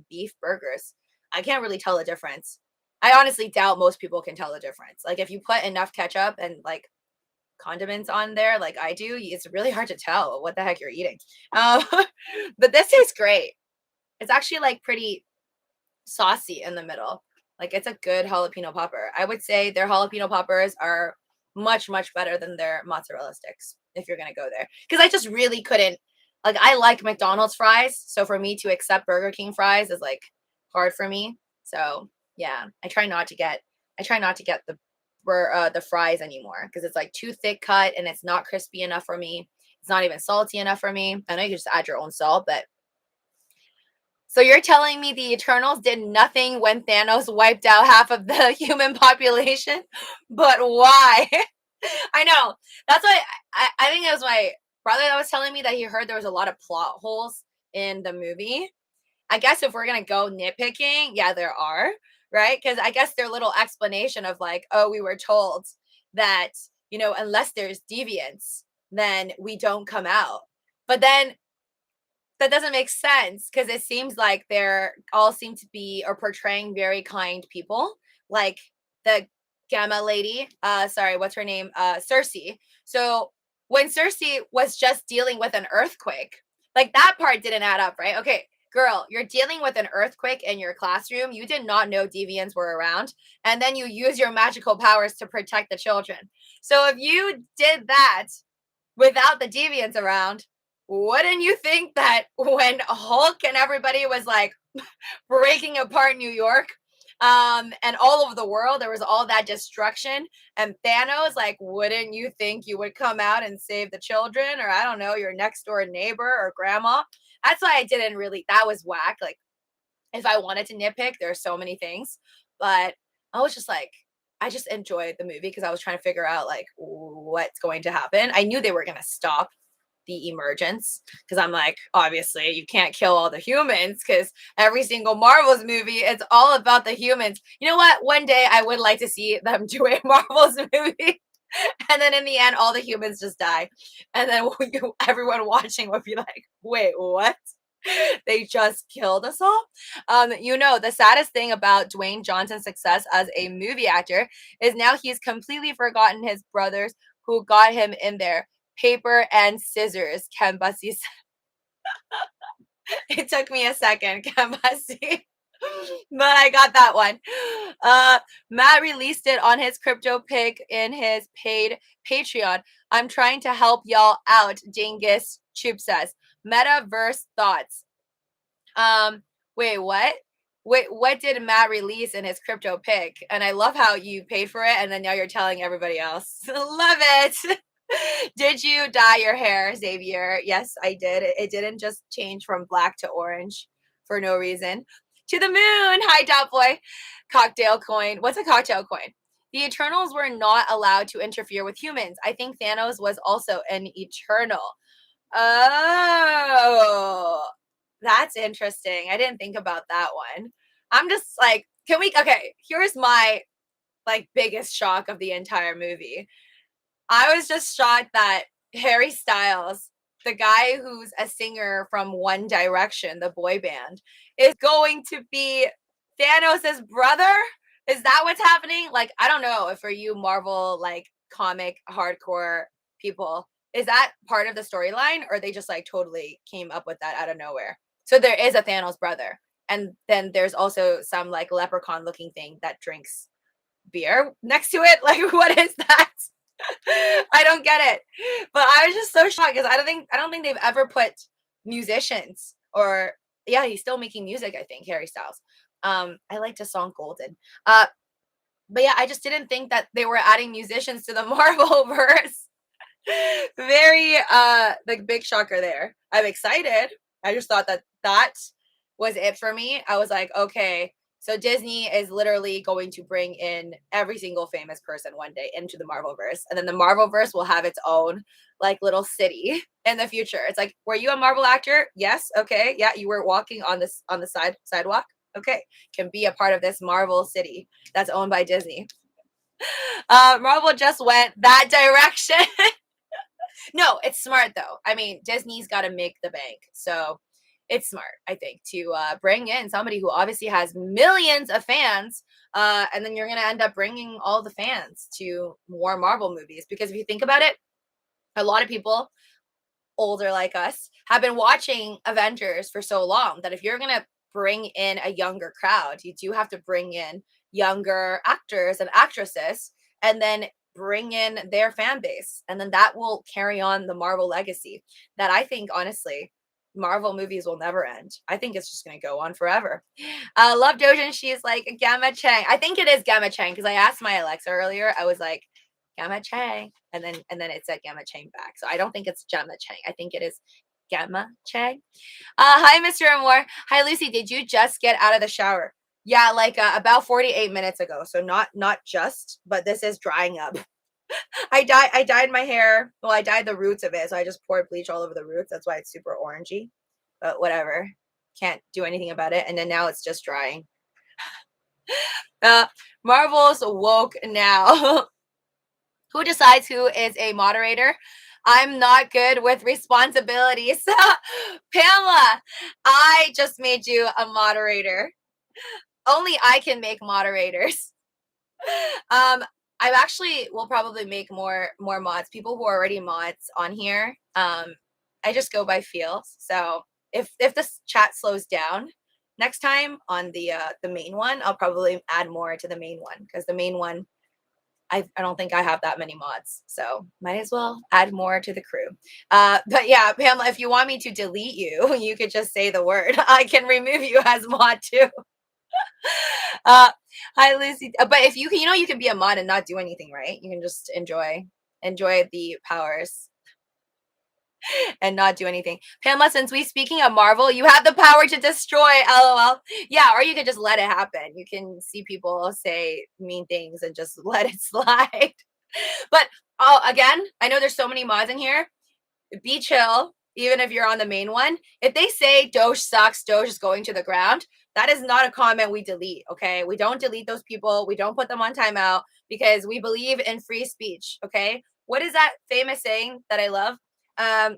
beef burgers. I can't really tell the difference. I honestly doubt most people can tell the difference. Like if you put enough ketchup and like condiments on there, like I do, it's really hard to tell what the heck you're eating. Um, but this tastes great. It's actually like pretty saucy in the middle. Like it's a good jalapeno popper. I would say their jalapeno poppers are much better than their mozzarella sticks if you're gonna go there. Because I just really couldn't like I like McDonald's fries, so for me to accept Burger King fries is like hard for me. So yeah, I try not to get the fries anymore because it's like too thick cut and it's not crispy enough for me. It's not even salty enough for me. I know you can just add your own salt, but so you're telling me the Eternals did nothing when Thanos wiped out half of the human population? But why? I know. That's why I think it was my brother that was telling me that he heard there was a lot of plot holes in the movie. I guess if we're going to go nitpicking, yeah, there are, right? Because I guess their little explanation of like, oh, we were told that, you know, unless there's deviance, then we don't come out. But then that doesn't make sense because it seems like they're all seem to be or portraying very kind people, like the Gamma lady. Sorry, what's her name? Cersei. So when Cersei was just dealing with an earthquake, like that part didn't add up, right? Okay, Girl, you're dealing with an earthquake in your classroom. You did not know deviants were around. And then you use your magical powers to protect the children. So if you did that without the deviants around, wouldn't you think that when Hulk and everybody was like breaking apart New York, and all over the world, there was all that destruction, and Thanos, like, wouldn't you think you would come out and save the children, or I don't know, your next door neighbor or grandma? That's why I didn't really. That was whack. Like, if I wanted to nitpick, there are so many things, but I was just like, I just enjoyed the movie because I was trying to figure out like what's going to happen. I knew they were going to stop the emergence because I'm like, obviously, you can't kill all the humans because every single Marvel's movie, it's all about the humans. You know what? One day I would like to see them do a Marvel's movie. And then in the end, all the humans just die. And then everyone watching would be like, wait, what? They just killed us all. The saddest thing about Dwayne Johnson's success as a movie actor is now he's completely forgotten his brothers who got him in there. Paper and scissors, Kambasi. It took me a second, Kambasi. But I got that one. Matt released it on his crypto pic in his paid Patreon. I'm trying to help y'all out, Dingus Chub says. Metaverse thoughts. Wait, what? Wait, what did Matt release in his crypto pic? And I love how you paid for it and then now you're telling everybody else. Love it. Did you dye your hair, Xavier? Yes, I did. It didn't just change from black to orange for no reason. To the moon. Hi, Dot Boy. Cocktail coin. What's a cocktail coin? The Eternals were not allowed to interfere with humans. I think Thanos was also an Eternal. Oh, that's interesting. I didn't think about that one. I'm just like, okay, here's my like biggest shock of the entire movie. I was just shocked that Harry Styles, the guy who's a singer from One Direction, the boy band, is going to be Thanos' brother. Is that what's happening? Like, I don't know if for you Marvel, like, comic hardcore people, is that part of the storyline or they just like totally came up with that out of nowhere? So there is a Thanos brother. And then there's also some like leprechaun looking thing that drinks beer next to it. Like, what is that? I don't get it. But I was just so shocked because I don't think they've ever put musicians or yeah, he's still making music, I think, Harry Styles. I liked a song Golden. But yeah, I just didn't think that they were adding musicians to the Marvel verse. Very like big shocker there. I'm excited. I just thought that was it for me. I was like, okay, so Disney is literally going to bring in every single famous person one day into the Marvelverse, and then the Marvelverse will have its own like little city in the future. It's like, were you a Marvel actor? Yes. Okay. Yeah, you were walking on the sidewalk. Okay, can be a part of this Marvel city that's owned by Disney. Marvel just went that direction. No, it's smart though. I mean, Disney's got to make the bank, so it's smart, I think, to bring in somebody who obviously has millions of fans, and then you're gonna end up bringing all the fans to more Marvel movies. Because if you think about it, a lot of people older like us have been watching Avengers for so long that if you're gonna bring in a younger crowd, you do have to bring in younger actors and actresses, and then bring in their fan base, and then that will carry on the Marvel legacy that I think honestly Marvel movies will never end. I think it's just going to go on forever. Love Dojin, she's like Gamma Chang. I think it is Gamma Chang because I asked my Alexa earlier. I was like Gamma Chang, and then it said Gamma Chang back. So I don't think it's Gamma Chang. I think it is Gamma Chang. Hi, Mr. Amore. Hi, Lucy. Did you just get out of the shower? Yeah, like about 48 minutes ago. So not just, but this is drying up. I dyed my hair. Well, I dyed the roots of it, so I just poured bleach all over the roots. That's why it's super orangey. But whatever. Can't do anything about it. And then now it's just drying. Marvel's woke now. Who decides who is a moderator? I'm not good with responsibilities. Pamela, I just made you a moderator. Only I can make moderators. I actually will probably make more mods, people who are already mods on here. I just go by feels. So if this chat slows down next time on the main one, I'll probably add more to the main one, because the main one, I don't think I have that many mods, so might as well add more to the crew. But yeah, Pamela, if you want me to delete you, you could just say the word. I can remove you as mod too. Hi, Lucy. But if you can, you can be a mod and not do anything, right? You can just enjoy the powers and not do anything. Pamela, since we speaking of Marvel, you have the power to destroy, LOL. Yeah, or you could just let it happen. You can see people say mean things and just let it slide. But again, I know there's so many mods in here. Be chill, even if you're on the main one. If they say Doge sucks, Doge is going to the ground, that is not a comment we delete, okay? We don't delete those people. We don't put them on timeout, because we believe in free speech, okay? What is that famous saying that I love? I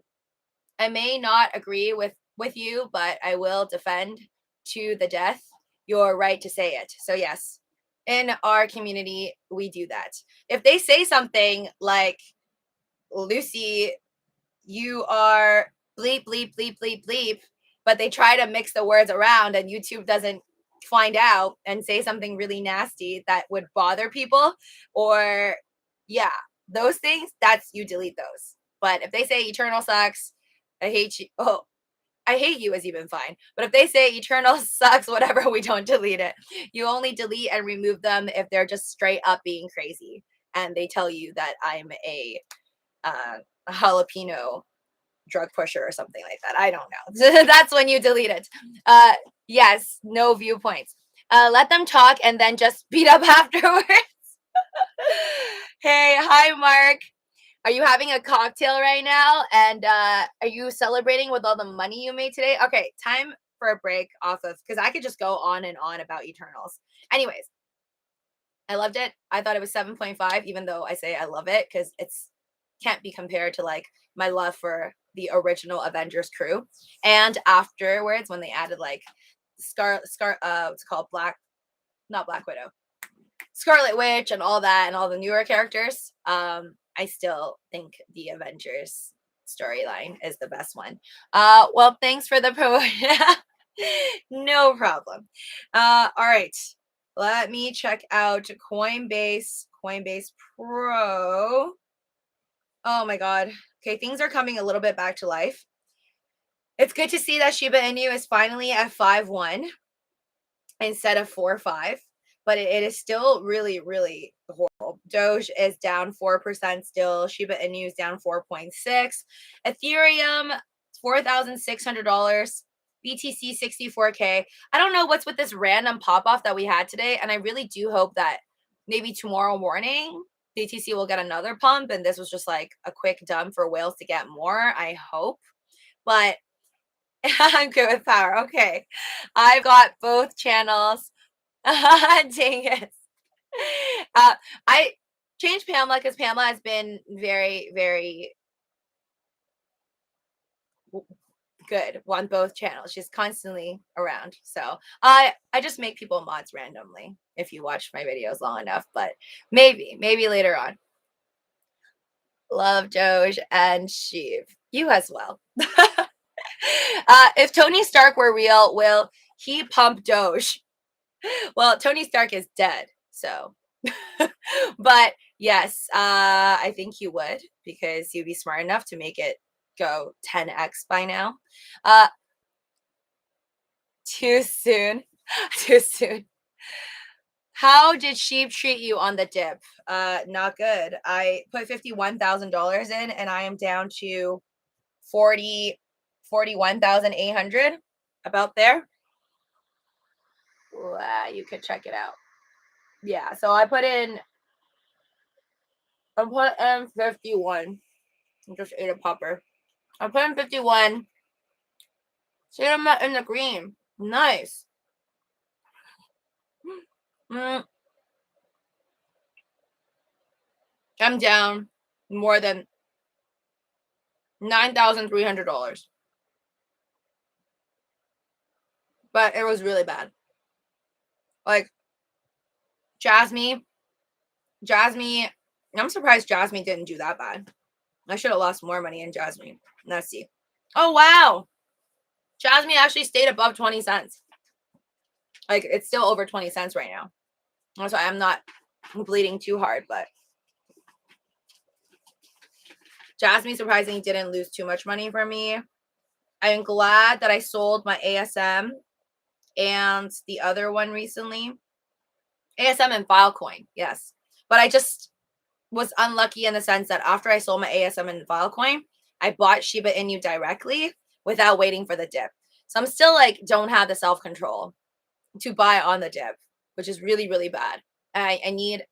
may not agree with you, but I will defend to the death your right to say it. So yes, in our community, we do that. If they say something like, Lucy, you are bleep, bleep, bleep, bleep, bleep, but they try to mix the words around and YouTube doesn't find out and say something really nasty that would bother people, or yeah, those things, that's, you delete those. But if they say Eternal sucks, I hate you. Oh, I hate you is even fine. But if they say Eternal sucks, whatever, we don't delete it. You only delete and remove them if they're just straight up being crazy and they tell you that I'm a jalapeno drug pusher or something like that. I don't know. That's when you delete it. Yes, no viewpoints. Let them talk and then just beat up afterwards. Hey, hi, Mark. Are you having a cocktail right now? And are you celebrating with all the money you made today? Okay, time for a break off of, because I could just go on and on about Eternals. Anyways, I loved it. I thought it was 7.5, even though I say I love it, because it's can't be compared to like my love for the original Avengers crew. And afterwards, when they added like what's it called, not Black Widow, Scarlet Witch, and all that, and all the newer characters, I still think the Avengers storyline is the best one. Well, thanks for the promotion. No problem. All right. Let me check out Coinbase Pro. Oh my God. Okay, things are coming a little bit back to life. It's good to see that Shiba Inu is finally at 5.1 instead of 4.5, but it is still really, really horrible. Doge is down 4% still. Shiba Inu is down 4.6. Ethereum, $4,600. BTC 64K. I don't know what's with this random pop-off that we had today, and I really do hope that maybe tomorrow morning BTC will get another pump, and this was just like a quick dump for whales to get more. I hope. But I'm good with power. Okay. I've got both channels. Dang it. I changed Pamela because Pamela has been very, very good on both channels. She's constantly around. So I just make people mods randomly if you watch my videos long enough, but maybe later on. Love Doge and Shib. You as well. If Tony Stark were real, will he pump Doge? Well, Tony Stark is dead, so. But yes, I think he would, because he'd be smart enough to make it go 10x by now. Too soon. Too soon. How did Sheep treat you on the dip? Not good. I put $51,000 in, and I am down to 41,800, about there. You could check it out. Yeah, so I put in 51. I just ate a popper. I put in 51. See, I'm in the green. Nice. I'm down more than $9,300. But it was really bad. Like, Jasmine, I'm surprised Jasmine didn't do that bad. I should have lost more money in Jasmine. Let's see. Oh, wow. Jasmine actually stayed above 20 cents. Like, it's still over 20 cents right now. That's why I'm not bleeding too hard, but Jasmine surprisingly didn't lose too much money for me. I'm glad that I sold my ASM and the other one recently. ASM and Filecoin, yes. But I just was unlucky in the sense that after I sold my ASM and Filecoin, I bought Shiba Inu directly without waiting for the dip. So I'm still like, don't have the self-control to buy on the dip, which is really, really bad. I need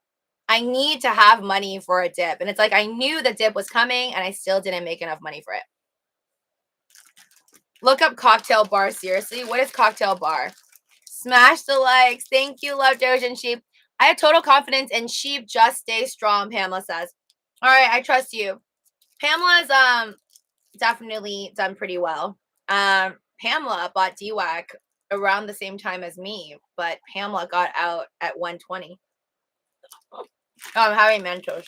to have money for a dip. And it's like, I knew the dip was coming and I still didn't make enough money for it. Look up cocktail bar. Seriously, what is cocktail bar? Smash the likes. Thank you, Love Doge and Sheep. I have total confidence in Sheep. Just stay strong, Pamela says. All right, I trust you. Pamela's definitely done pretty well. Pamela bought DWAC around the same time as me, but Pamela got out at 120. Oh, I'm having Mentos.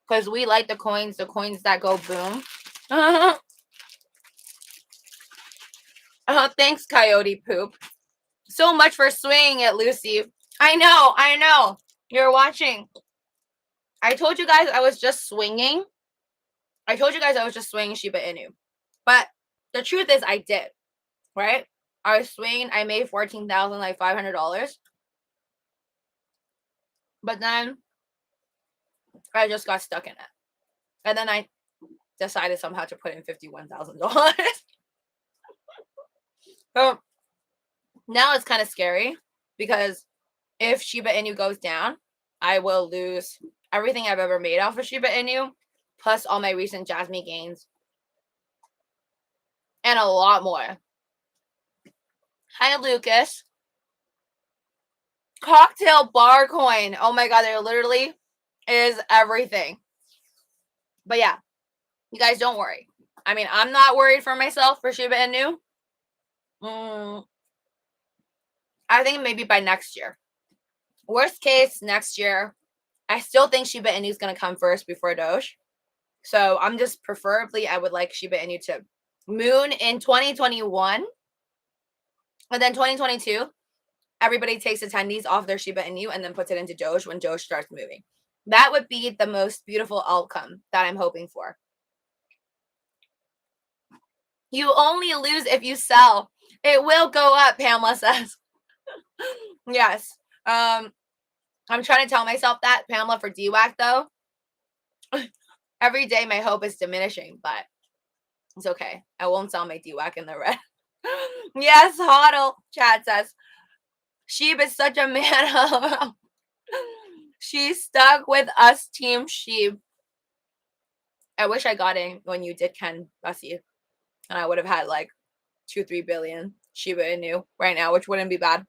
Because we like the coins that go boom. Thanks, Coyote Poop. So much for swinging it, Lucy. I know. You're watching. I told you guys I was just swinging. Shiba Inu. But the truth is I did, right? I was swinging. I made $14,500. But then I just got stuck in it. And then I decided somehow to put in $51,000. So now it's kind of scary because if Shiba Inu goes down, I will lose everything I've ever made off of Shiba Inu, plus all my recent Jasmine gains, and a lot more. Hi, Lucas. Cocktail bar coin. Oh my god, there literally is everything. But yeah, you guys don't worry. I mean, I'm not worried for myself for Shiba Inu. I think maybe by next year. Worst case, next year. I still think Shiba Inu is going to come first before Doge. So I'm just preferably, I would like Shiba Inu to moon in 2021. And then 2022, everybody takes attendees off their Shiba Inu and then puts it into Doge when Doge starts moving. That would be the most beautiful outcome that I'm hoping for. You only lose if you sell. It will go up, Pamela says. Yes. I'm trying to tell myself that, Pamela, for DWAC, though. Every day my hope is diminishing, but it's okay. I won't sell my DWAC in the red. Yes, Hodl, Chad says. Shib is such a man. She's stuck with us, Team Shib. I wish I got in when you did Ken Bussy. And I would have had like 2-3 billion Shiba Inu right now, which wouldn't be bad.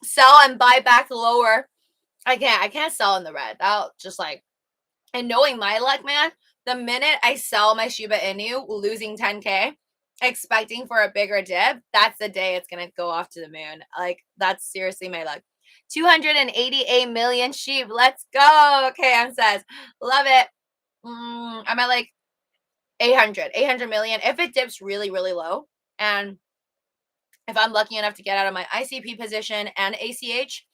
Sell and buy back lower. I can't sell in the red. That'll just like, and knowing my luck, man, the minute I sell my Shiba Inu, losing 10K, expecting for a bigger dip, that's the day it's going to go off to the moon. Like, that's seriously my luck. 288 million sheep. Let's go. KM says, love it. I'm at like 800 million. If it dips really, really low, and if I'm lucky enough to get out of my ICP position and ACH,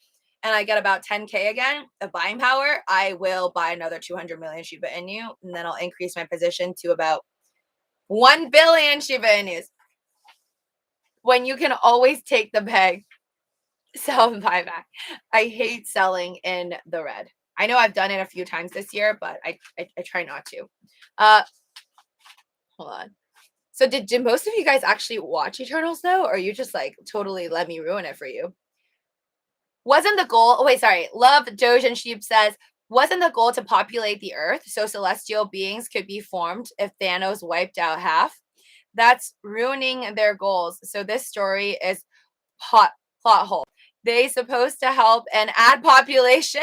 and I get about 10K again of buying power, I will buy another 200 million Shiba Inu, and then I'll increase my position to about 1 billion Shiba Inus. When you can always take the bag, sell and buy back. I hate selling in the red. I know I've done it a few times this year, but I try not to. Hold on. So did most of you guys actually watch Eternals though, or you just like totally let me ruin it for you? Wasn't the goal, oh wait, sorry, Love Doge and Sheep says, wasn't the goal to populate the earth so celestial beings could be formed if Thanos wiped out half? That's ruining their goals. So this story is plot hole. They supposed to help and add population.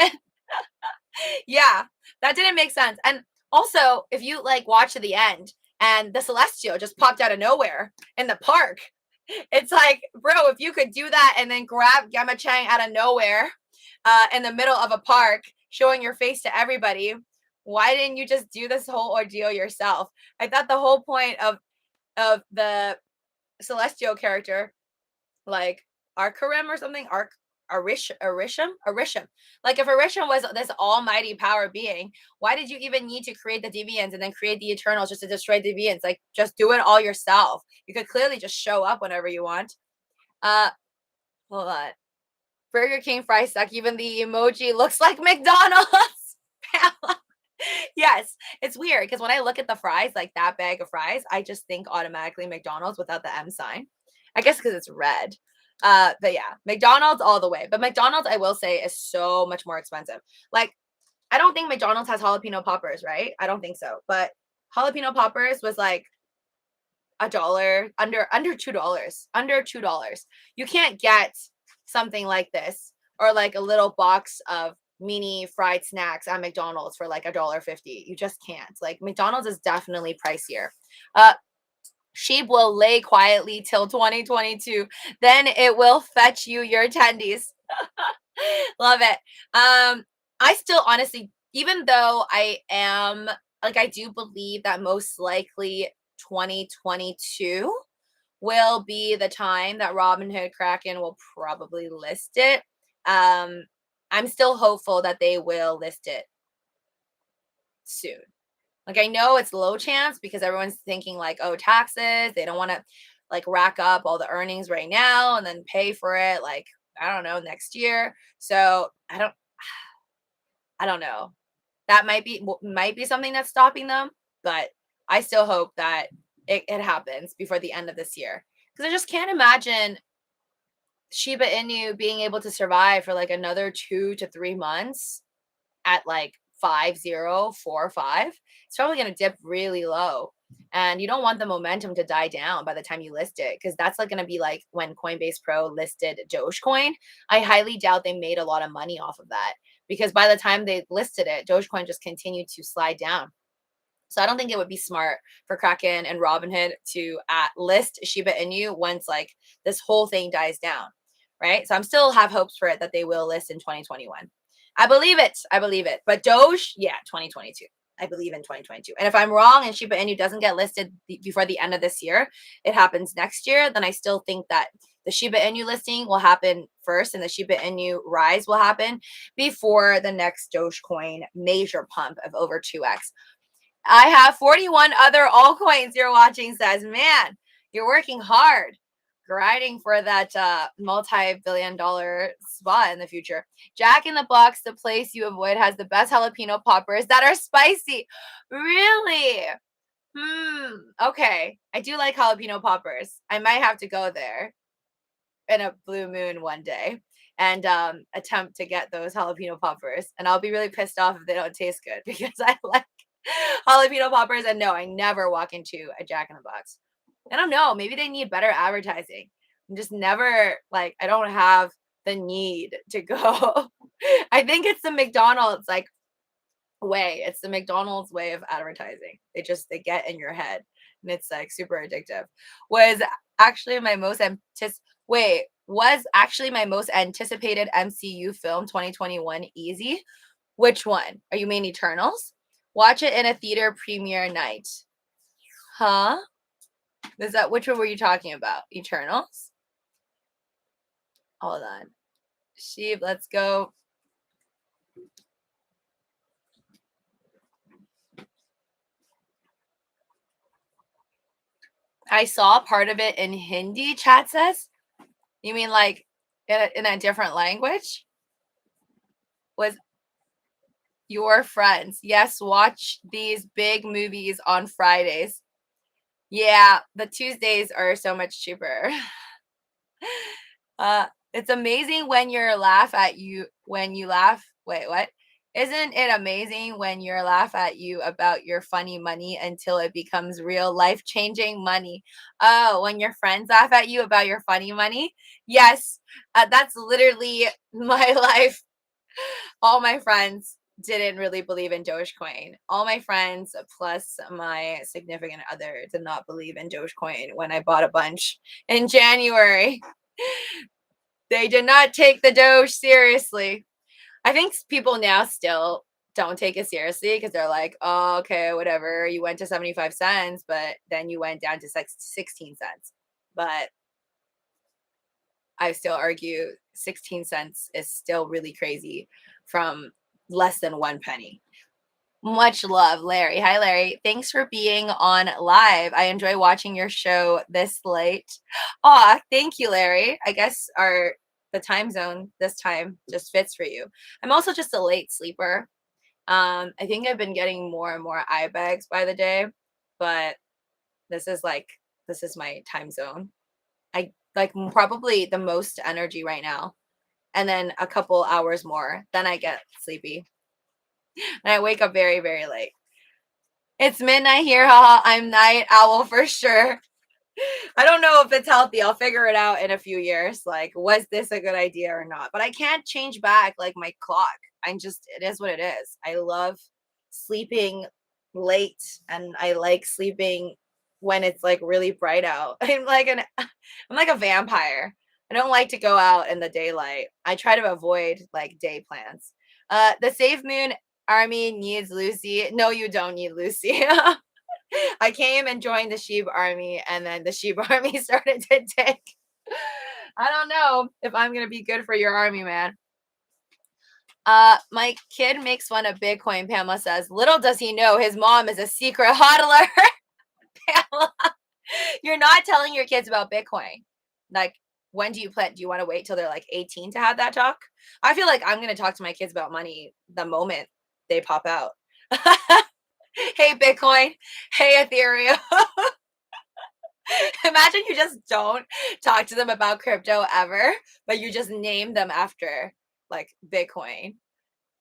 Yeah, that didn't make sense. And also, if you like watch to the end and the Celestial just popped out of nowhere in the park, it's like, bro, if you could do that and then grab Gemma Chang out of nowhere in the middle of a park, showing your face to everybody, Why didn't you just do this whole ordeal yourself? I thought the whole point of the celestial character, like Arkarim or something, Arisham. Like if Arisham was this almighty power being, why did you even need to create the deviants and then create the Eternals just to destroy deviants? Like just do it all yourself. You could clearly just show up whenever you want. Hold on. Burger King fries suck. Even the emoji looks like McDonald's. Yes, it's weird because when I look at the fries, like that bag of fries, I just think automatically McDonald's without the M sign. I guess because it's red. But yeah, McDonald's all the way. But McDonald's, I will say, is so much more expensive. Like, I don't think McDonald's has jalapeno poppers, right? I don't think so. But jalapeno poppers was like $1, under $2, under $2. You can't get something like this or like a little box of mini fried snacks at McDonald's for like $1.50. You just can't. Like McDonald's is definitely pricier. Shib will lay quietly till 2022. Then it will fetch you your attendees. Love it. I still honestly, even though I am like, I do believe that most likely 2022 will be the time that Robinhood Kraken will probably list it. I'm still hopeful that they will list it soon. Like I know it's low chance because everyone's thinking like, oh, taxes. They don't want to like rack up all the earnings right now and then pay for it like, I don't know, next year. So I don't know. That might be something that's stopping them, but I still hope that it happens before the end of this year. Because I just can't imagine Shiba Inu being able to survive for like another 2 to 3 months at like 5045. It's probably going to dip really low. And you don't want the momentum to die down by the time you list it, because that's like going to be like when Coinbase Pro listed Dogecoin. I highly doubt they made a lot of money off of that, because by the time they listed it, Dogecoin just continued to slide down. So I don't think it would be smart for Kraken and Robinhood to list Shiba Inu once like this whole thing dies down, right? So I'm still have hopes for it that they will list in 2021. I believe it. I believe it. But Doge, yeah, 2022. I believe in 2022. And if I'm wrong and Shiba Inu doesn't get listed before the end of this year, it happens next year, then I still think that the Shiba Inu listing will happen first and the Shiba Inu rise will happen before the next Dogecoin major pump of over 2x. I have 41 other altcoins you're watching, says, man, you're working hard, grinding for that multi-billion-dollar spot in the future. Jack in the Box, the place you avoid, has the best jalapeno poppers that are spicy. Really? Okay. I do like jalapeno poppers. I might have to go there in a blue moon one day and attempt to get those jalapeno poppers. And I'll be really pissed off if they don't taste good, because I like jalapeno poppers. And no, I never walk into a Jack in the Box. I don't know. Maybe they need better advertising. I'm just never like, I don't have the need to go. I think it's the McDonald's like way. It's the McDonald's way of advertising. They get in your head and it's like super addictive. Was actually my most anticipated MCU film 2021 easy. Which one? Are you mean Eternals? Watch it in a theater premiere night. Huh? Is that, which one were you talking about? Eternals? Hold on. Shib, let's go. I saw part of it in Hindi, chat says. You mean like in a different language? Was your friends? Yes, watch these big movies on Fridays. Yeah, the Tuesdays are so much cheaper. It's amazing when you laugh. Wait, what? Isn't it amazing when you laugh at you about your funny money until it becomes real life-changing money? Oh, when your friends laugh at you about your funny money? Yes, that's literally my life. All my friends didn't really believe in Dogecoin. All my friends plus my significant other did not believe in Dogecoin when I bought a bunch in January. They did not take the Doge seriously. I think people now still don't take it seriously because they're like, oh, okay, whatever. You went to 75 cents, but then you went down to 16 cents. But I still argue 16 cents is still really crazy from less than 1 penny. Much love, Larry. Hi, Larry. Thanks for being on live. I enjoy watching your show this late. Aw, thank you, Larry. I guess the time zone this time just fits for you. I'm also just a late sleeper. I think I've been getting more and more eye bags by the day, but this is my time zone. I like probably the most energy right now, and then a couple hours more, then I get sleepy. And I wake up very, very late. It's midnight here, haha. I'm night owl for sure. I don't know if it's healthy. I'll figure it out in a few years. Like, was this a good idea or not? But I can't change back like my clock. It is what it is. I love sleeping late and I like sleeping when it's like really bright out. I'm like a vampire. I don't like to go out in the daylight. I try to avoid like day plans. The Safe Moon Army needs Lucy. No, you don't need Lucy. I came and joined the Shib army, and then the Shib army started to take. I don't know if I'm gonna be good for your army, man. My kid makes fun of Bitcoin. Pamela says, little does he know his mom is a secret hodler. Pamela, you're not telling your kids about Bitcoin. Like, when do you plan? Do you want to wait till they're like 18 to have that talk? I feel like I'm gonna talk to my kids about money the moment they pop out. Hey, Bitcoin. Hey, Ethereum. Imagine you just don't talk to them about crypto ever, but you just name them after like Bitcoin,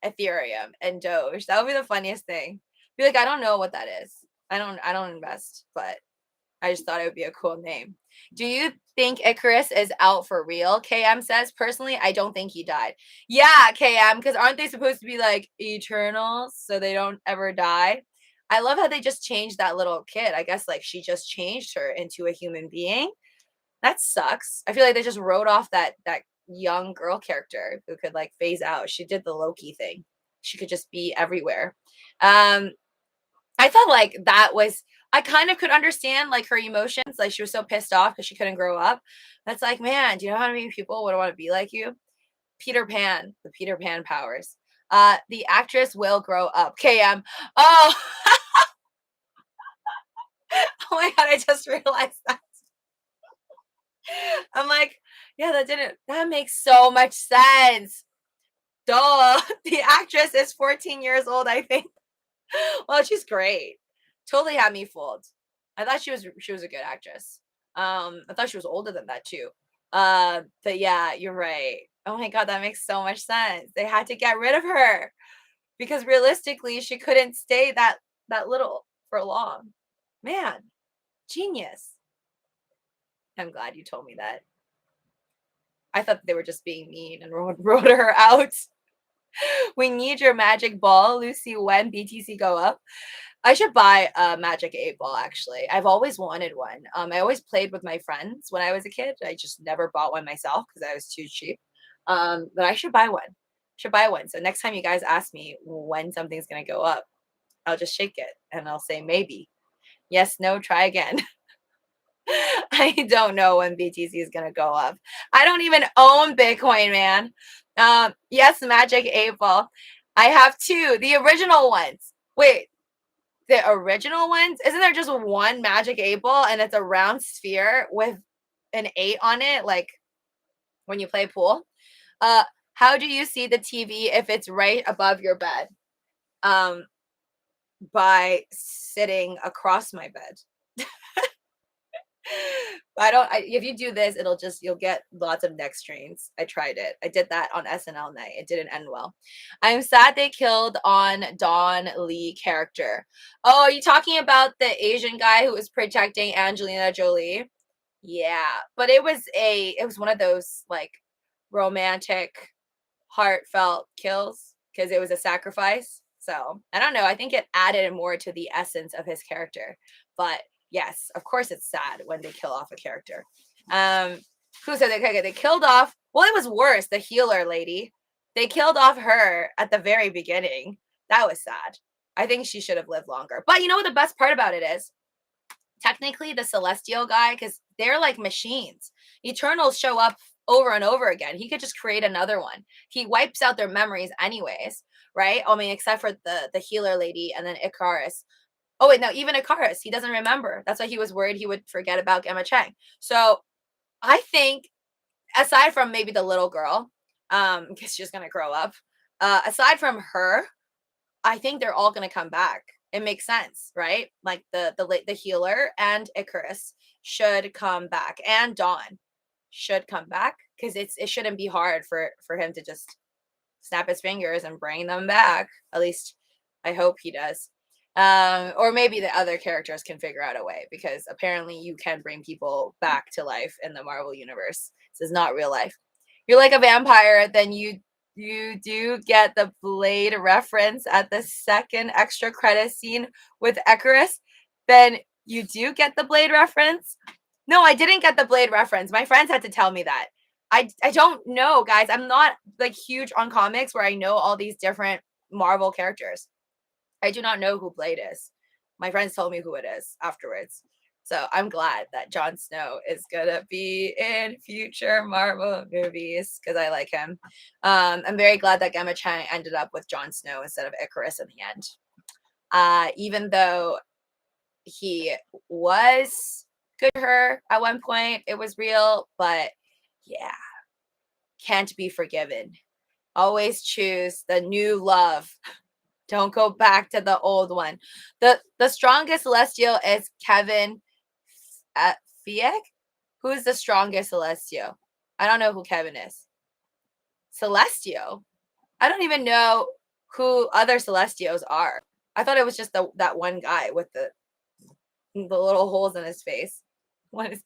Ethereum, and Doge. That would be the funniest thing. Be like, I don't know what that is. I don't invest, but I just thought it would be a cool name. Do you think Icarus is out for real? KM says, personally, I don't think he died. Yeah, KM, because aren't they supposed to be like eternals so they don't ever die? I love how they just changed that little kid. I guess like she just changed her into a human being. That sucks. I feel like they just wrote off that young girl character who could like phase out. She did the Loki thing. She could just be everywhere. I thought like that was I kind of could understand like her emotions. Like she was so pissed off because she couldn't grow up. That's like, man, do you know how many people would want to be like you? Peter Pan, the Peter Pan powers. The actress will grow up. KM. Oh, oh my god, I just realized that. I'm like, yeah, that makes so much sense. Duh. The actress is 14 years old, I think. Well, she's great. Totally had me fooled. I thought she was a good actress. I thought she was older than that too. But yeah, you're right. Oh my god, that makes so much sense. They had to get rid of her because realistically, she couldn't stay that little for long. Man, genius. I'm glad you told me that. I thought they were just being mean and wrote her out. We need your magic ball, Lucy, when BTC go up. I should buy a magic 8 ball, actually. I've always wanted one. I always played with my friends when I was a kid. I just never bought one myself because I was too cheap. But I should buy one. So next time you guys ask me when something's going to go up, I'll just shake it and I'll say maybe. Yes, no, try again. I don't know when BTC is going to go up. I don't even own Bitcoin, man. Yes, magic 8 ball. I have two, the original ones. Wait, the original ones? Isn't there just one magic 8 ball and it's a round sphere with an 8 on it, like when you play pool? How do you see the TV if it's right above your bed? By sitting across my bed. If you do this, you'll get lots of neck strains. I tried it. I did that on SNL night. It didn't end well. I'm sad they killed on Don Lee character. Oh, are you talking about the Asian guy who was protecting Angelina Jolie? Yeah, but it was one of those like romantic, heartfelt kills because it was a sacrifice. So I don't know. I think it added more to the essence of his character. But yes, of course it's sad when they kill off a character. Who said they killed off? Well, it was worse. The healer lady. They killed off her at the very beginning. That was sad. I think she should have lived longer. But you know what the best part about it is? Technically, the Celestial guy, because they're like machines. Eternals show up over and over again. He could just create another one. He wipes out their memories anyways, right? I mean, except for the healer lady and then Icarus. Oh wait, no, even Icarus, he doesn't remember. That's why he was worried he would forget about Gemma Chang. So I think, aside from maybe the little girl, because she's gonna grow up, aside from her, I think they're all gonna come back. It makes sense, right? Like the healer and Icarus should come back, and Dawn should come back, because it shouldn't be hard for him to just snap his fingers and bring them back. At least I hope he does. Or maybe the other characters can figure out a way, because apparently you can bring people back to life in the Marvel universe. This is not real life. You're like a vampire, then you do get the Blade reference at the second extra credit scene with Icarus. Then you do get the Blade reference. No, I didn't get the Blade reference. My friends had to tell me that. I don't know, guys. I'm not like huge on comics where I know all these different Marvel characters. I do not know who Blade is. My friends told me who it is afterwards. So I'm glad that Jon Snow is gonna be in future Marvel movies, because I like him. I'm very glad that Gemma Chan ended up with Jon Snow instead of Icarus in the end. Even though he was good to her at one point, it was real, but yeah, can't be forgiven. Always choose the new love. Don't go back to the old one. The strongest celestial is Kevin Feig. Who is the strongest celestial? I don't know who Kevin is. Celestial? I don't even know who other celestials are. I thought it was just that one guy with the little holes in his face. What is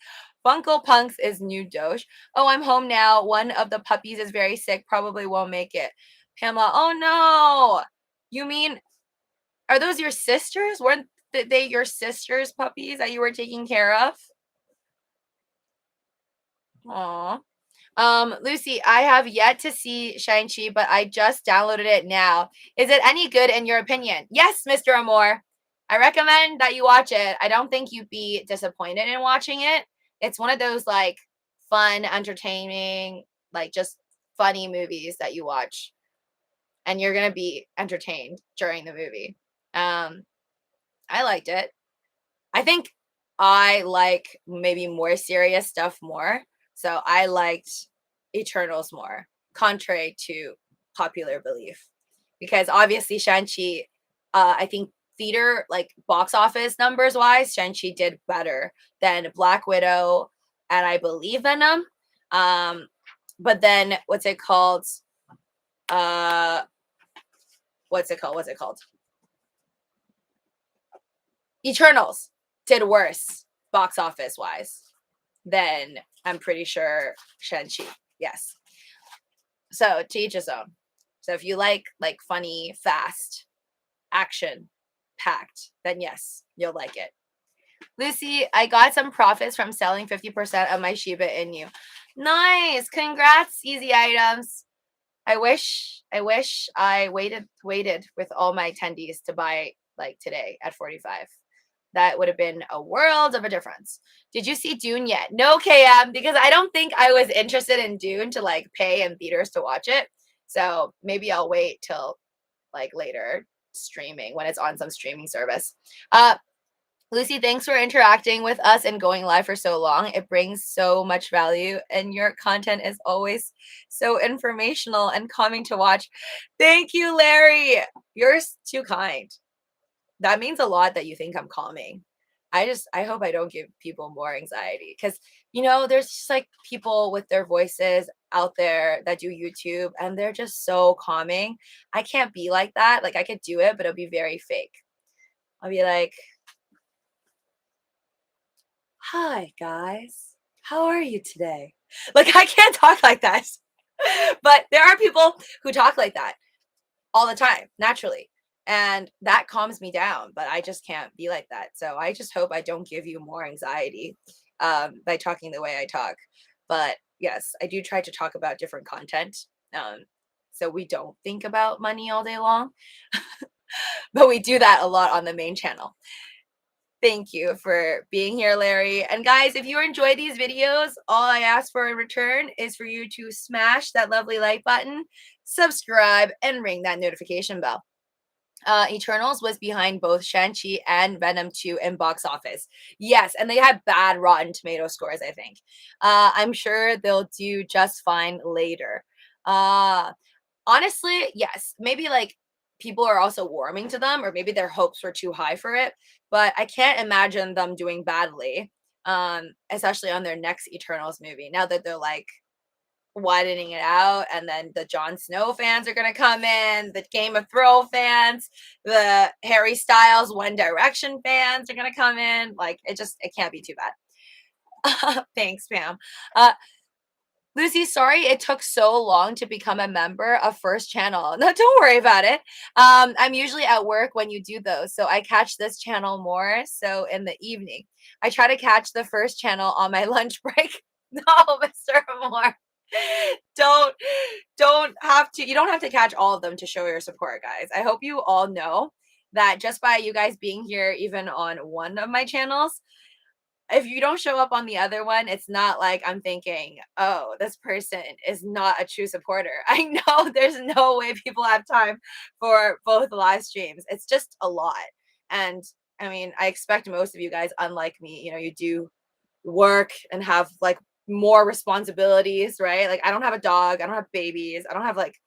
Funko Punks is new Doge. Oh, I'm home now. One of the puppies is very sick. Probably won't make it. Pamela, oh no. You mean, are those your sisters? Weren't they your sisters' puppies that you were taking care of? Aw. Lucy, I have yet to see Shang-Chi, but I just downloaded it now. Is it any good in your opinion? Yes, Mr. Amor. I recommend that you watch it. I don't think you'd be disappointed in watching it. It's one of those like fun, entertaining, like just funny movies that you watch, and you're gonna be entertained during the movie. I liked it. I think I like maybe more serious stuff more. So I liked Eternals more, contrary to popular belief. Because obviously Shang-Chi, I think theater, like box office numbers wise, Shang-Chi did better than Black Widow and I believe Venom. But then what's it called? What's it called? Eternals did worse box office wise than I'm pretty sure Shang-Chi. Yes. So to each his own. So if you like funny, fast, action packed, then yes, you'll like it. Lucy, I got some profits from selling 50% of my Shiba in you. Nice. Congrats, Easy Items. I wish I waited with all my attendees to buy like today at 45. That would have been a world of a difference. Did you see Dune yet? No, KM, because I don't think I was interested in Dune to like pay in theaters to watch it. So maybe I'll wait till like later streaming when it's on some streaming service. Lucy, thanks for interacting with us and going live for so long. It brings so much value, and your content is always so informational and calming to watch. Thank you, Larry. You're too kind. That means a lot that you think I'm calming. I hope I don't give people more anxiety, because there's just like people with their voices out there that do YouTube and they're just so calming. I can't be like that. Like I could do it, but it'll be very fake. I'll be like, "Hi guys. How are you today?" Like I can't talk like that. But there are people who talk like that all the time, naturally. And that calms me down, but I just can't be like that. So I just hope I don't give you more anxiety by talking the way I talk. But yes, I do try to talk about different content, so we don't think about money all day long. but we do that a lot on the main channel. Thank you for being here, Larry. And guys, if you enjoy these videos, all I ask for in return is for you to smash that lovely like button, subscribe, and ring that notification bell. Eternals was behind both Shang-Chi and Venom 2 in box office. Yes, and they had bad Rotten Tomato scores, I think. I'm sure they'll do just fine later. Honestly, yes. Maybe like people are also warming to them, or maybe their hopes were too high for it. But I can't imagine them doing badly, especially on their next Eternals movie. Now that they're like widening it out, and then the Jon Snow fans are gonna come in, the Game of Thrones fans, the Harry Styles One Direction fans are gonna come in. Like it can't be too bad. Thanks, Pam. Lucy, sorry it took so long to become a member of First Channel. No, don't worry about it. I'm usually at work when you do those, so I catch this channel more so in the evening. I try to catch the First Channel on my lunch break. No, Mr. Moore. Don't you don't have to catch all of them to show your support, guys. I hope you all know that just by you guys being here even on one of my channels, if you don't show up on the other one, it's not like I'm thinking, oh, this person is not a true supporter. I know there's no way people have time for both live streams. It's just a lot. And I mean, I expect most of you guys, unlike me, you do work and have like more responsibilities, right? Like I don't have a dog, I don't have babies, I don't have like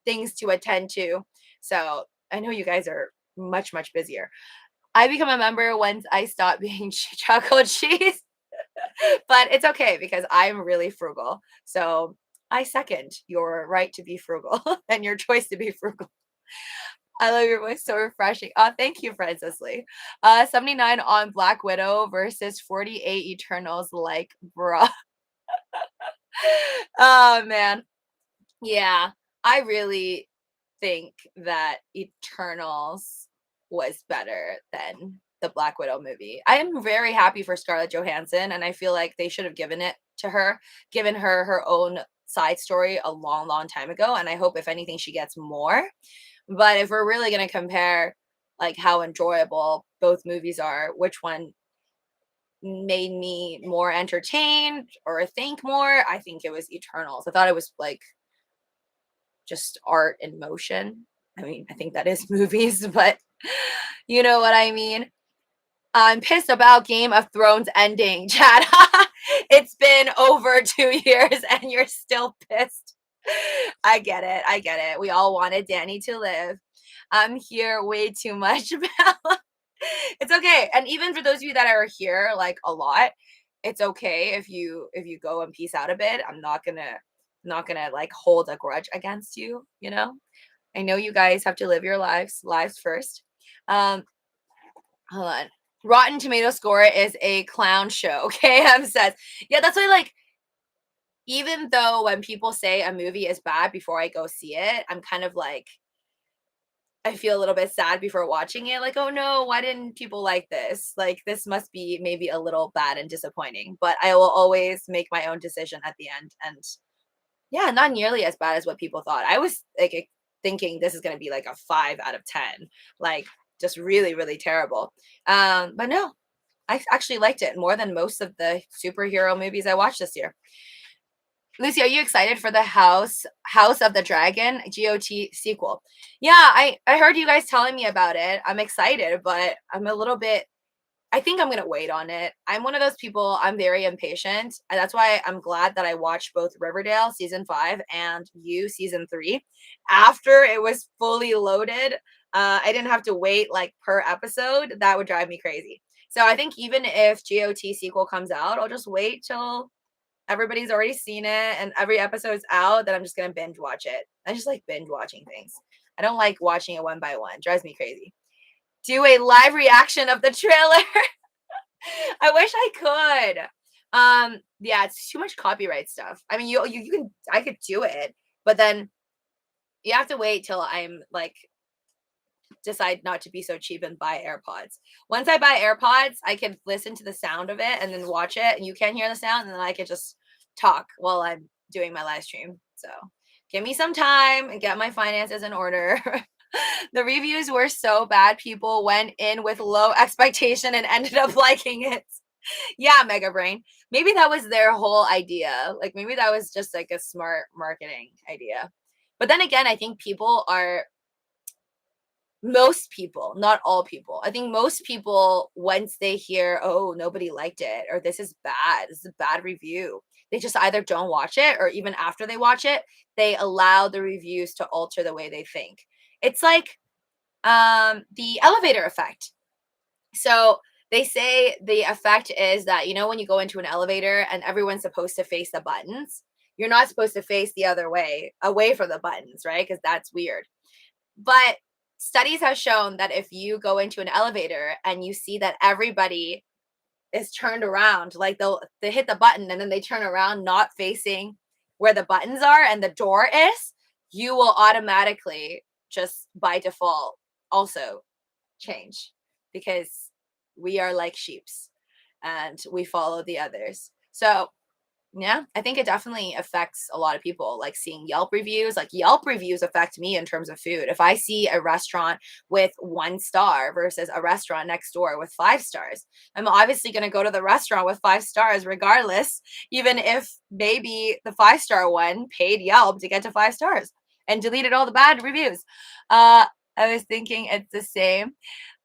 things to attend to. So I know you guys are much, much busier. I become a member once I stop being chocolate cheese, but it's okay because I'm really frugal. So I second your right to be frugal and your choice to be frugal. I love your voice, so refreshing. Oh, thank you, Francis Lee. 79 on Black Widow versus 48 Eternals, like, bruh. Oh, man. Yeah, I really think that Eternals was better than the Black Widow movie. I am very happy for Scarlett Johansson, and I feel like they should have given it to her, given her her own side story a long, long time ago. And I hope, if anything, she gets more. But if we're really going to compare like how enjoyable both movies are, which one made me more entertained or think more, I think it was Eternals. I thought it was like just art in motion. I mean, I think that is movies, but you know what I mean. I'm pissed about Game of Thrones ending, Chad. It's been over 2 years and you're still pissed. I get it. I get it. We all wanted Danny to live. I'm here way too much. It's okay. And even for those of you that are here like a lot, it's okay if you go and peace out a bit. I'm not gonna like hold a grudge against you, you know? I know you guys have to live your lives first. Um, hold on. Rotten Tomato score is a clown show. KM says, yeah, that's why, like, even though when people say a movie is bad before I go see it, I'm kind of like, I feel a little bit sad before watching it. Like, oh no, why didn't people like this? Like, this must be maybe a little bad and disappointing. But I will always make my own decision at the end. And yeah, not nearly as bad as what people thought. I was like thinking this is going to be like a 5 out of 10, like just really, really terrible. But no, I actually liked it more than most of the superhero movies I watched this year. Lucy, are you excited for the House of the Dragon GOT sequel? Yeah, I heard you guys telling me about it. I'm excited, but I'm a little bit, I think I'm going to wait on it. I'm one of those people, I'm very impatient. And that's why I'm glad that I watched both Riverdale season 5 and You season 3 after it was fully loaded. I didn't have to wait like per episode. That would drive me crazy. So I think even if GOT sequel comes out, I'll just wait till everybody's already seen it and every episode's out. Then I'm just going to binge watch it. I just like binge watching things. I don't like watching it one by one. It drives me crazy. Do a live reaction of the trailer. I wish I could. Yeah, it's too much copyright stuff. I mean, you can, I could do it, but then you have to wait till I'm like decide not to be so cheap and buy AirPods. Once I buy AirPods, I can listen to the sound of it and then watch it, and you can't hear the sound, and then I can just talk while I'm doing my live stream. So give me some time and get my finances in order. The reviews were so bad, people went in with low expectation and ended up liking it. Yeah, Mega Brain. Maybe that was their whole idea. Like maybe that was just like a smart marketing idea. But then again, I think most people, not all people, I think most people, once they hear, oh, nobody liked it, or this is bad, this is a bad review, they just either don't watch it, or even after they watch it, they allow the reviews to alter the way they think. It's like the elevator effect. So they say the effect is that, you know, when you go into an elevator and everyone's supposed to face the buttons, you're not supposed to face the other way, away from the buttons, right? Because that's weird. But studies have shown that if you go into an elevator and you see that everybody is turned around, like they hit the button and then they turn around not facing where the buttons are and the door is, you will automatically just by default also change, because we are like sheeps and we follow the others. So yeah, I think it definitely affects a lot of people, like seeing Yelp reviews. Like Yelp reviews affect me in terms of food. If I see a restaurant with 1 star versus a restaurant next door with 5 stars, I'm obviously going to go to the restaurant with 5 stars regardless, even if maybe the 5-star one paid Yelp to get to 5 stars and deleted all the bad reviews. I was thinking it's the same.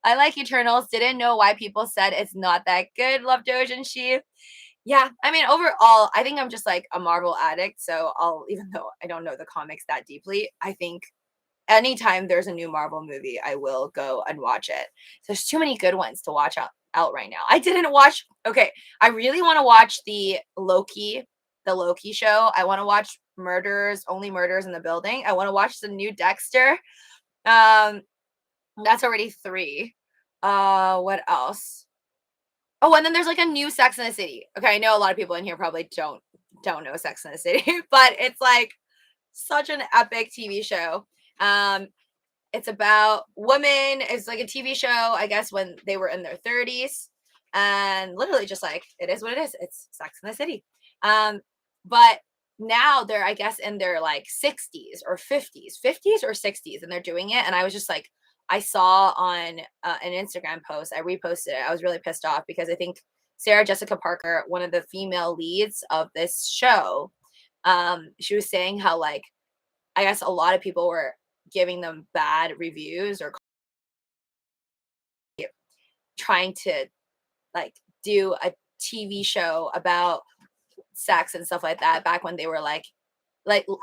I like Eternals. Didn't know why people said it's not that good. Love Doge and Shib. Yeah, I mean, overall, I think I'm just like a Marvel addict. So even though I don't know the comics that deeply, I think anytime there's a new Marvel movie, I will go and watch it. There's too many good ones to watch out right now. I didn't watch, okay, I really want to watch the Loki show. I want to watch Only Murders in the Building. I want to watch the new Dexter. Um, that's already 3. What else? Oh, and then there's like a new Sex in the City. Okay, I know a lot of people in here probably don't know Sex in the City, but it's like such an epic TV show. It's about women. It's like a TV show, I guess, when they were in their 30s, and literally just like it is what it is. It's Sex in the City. But now they're, I guess, in their like 60s or 50s or 60s, and they're doing it. And I was just like, I saw on an Instagram post, I reposted it. I was really pissed off because I think Sarah Jessica Parker, one of the female leads of this show, she was saying how, like, I guess a lot of people were giving them bad reviews or trying to like do a TV show about sex and stuff like that back when they were like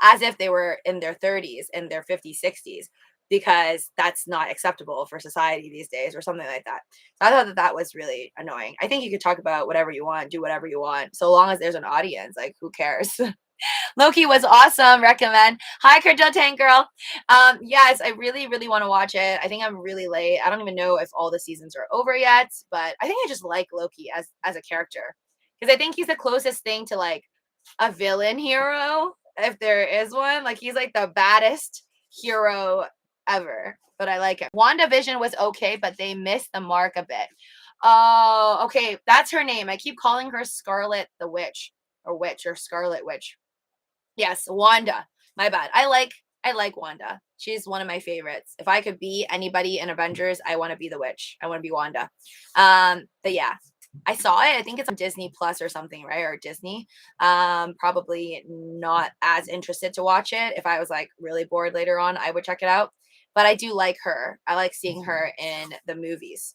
as if they were in their 30s and their 50s, 60s, because that's not acceptable for society these days or something like that. So I thought that that was really annoying. I think you could talk about whatever you want, do whatever you want, so long as there's an audience. Like, who cares? Loki was awesome. Recommend. Hi, Kerjo Tank Girl. Yes, I really, really want to watch it. I think I'm really late. I don't even know if all the seasons are over yet, but I think I just like Loki as a character, because I think he's the closest thing to like a villain hero, if there is one. Like, he's like the baddest hero ever. But I like it. WandaVision was okay, but they missed the mark a bit. Oh, okay. That's her name. I keep calling her Scarlet the Witch, or Scarlet Witch. Yes, Wanda. My bad. I like Wanda. She's one of my favorites. If I could be anybody in Avengers, I want to be the witch. I want to be Wanda. But yeah, I saw it. I think it's on Disney Plus or something, right? Or Disney. Probably not as interested to watch it. If I was like really bored later on, I would check it out. But I do like her. I like seeing her in the movies.